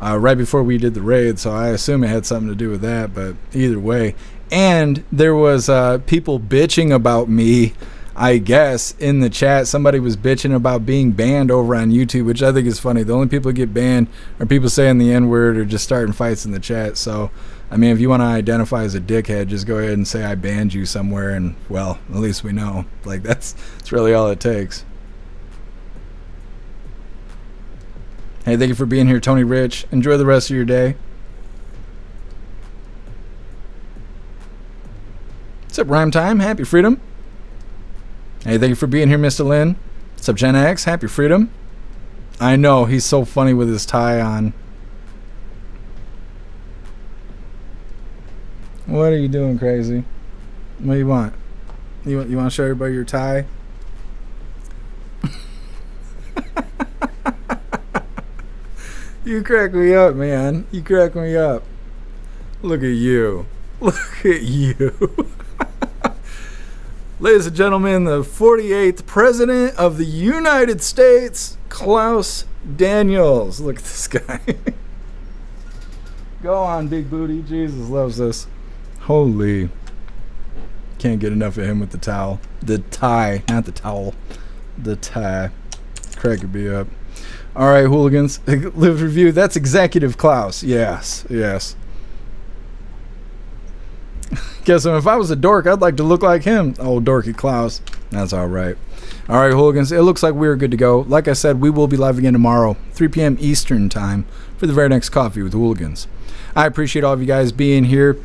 right before we did the raid, so I assume it had something to do with that, but either way. And there was people bitching about me, I guess, in the chat. Somebody was bitching about being banned over on YouTube, which I think is funny. The only people who get banned are people saying the N-word or just starting fights in the chat. So, I mean, if you want to identify as a dickhead, just go ahead and say I banned you somewhere, and, well, at least we know. Like, that's really all it takes. Hey, thank you for being here, Tony Rich. Enjoy the rest of your day. What's up, Rhyme Time? Happy Freedom. Hey, thank you for being here, Mr. Lynn. What's up, Gen X? Happy Freedom. I know, he's so funny with his tie on. What are you doing, crazy? What do you want? You want to show everybody your tie? You crack me up, man. You crack me up. Look at you. Look at you. Ladies and gentlemen, the 48th President of the United States, Klaus Daniels. Look at this guy. Go on, big booty. Jesus loves this. Holy. Can't get enough of him with the towel. The tie, not the towel. The tie. Cracking me up. All right, hooligans. Live review. That's Executive Klaus. Yes, yes. Guess if I was a dork, I'd like to look like him. Oh, dorky Klaus. That's all right. All right, hooligans, it looks like we're good to go. Like I said, we will be live again tomorrow, 3 p.m. Eastern time, for the very next Coffee with Hooligans. I appreciate all of you guys being here.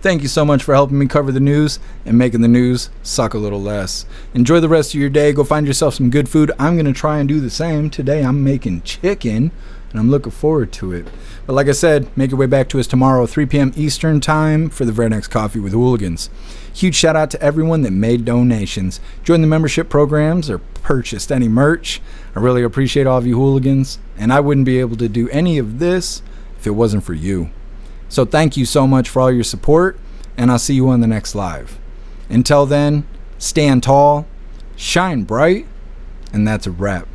Thank you so much for helping me cover the news and making the news suck a little less. Enjoy the rest of your day. Go find yourself some good food. I'm going to try and do the same. Today I'm making chicken, and I'm looking forward to it. But like I said, make your way back to us tomorrow, 3 p.m. Eastern time, for the very next Coffee with Hooligans. Huge shout out to everyone that made donations, joined the membership programs, or purchased any merch. I really appreciate all of you hooligans, and I wouldn't be able to do any of this if it wasn't for you. So thank you so much for all your support, and I'll see you on the next live. Until then, stand tall, shine bright, and that's a wrap.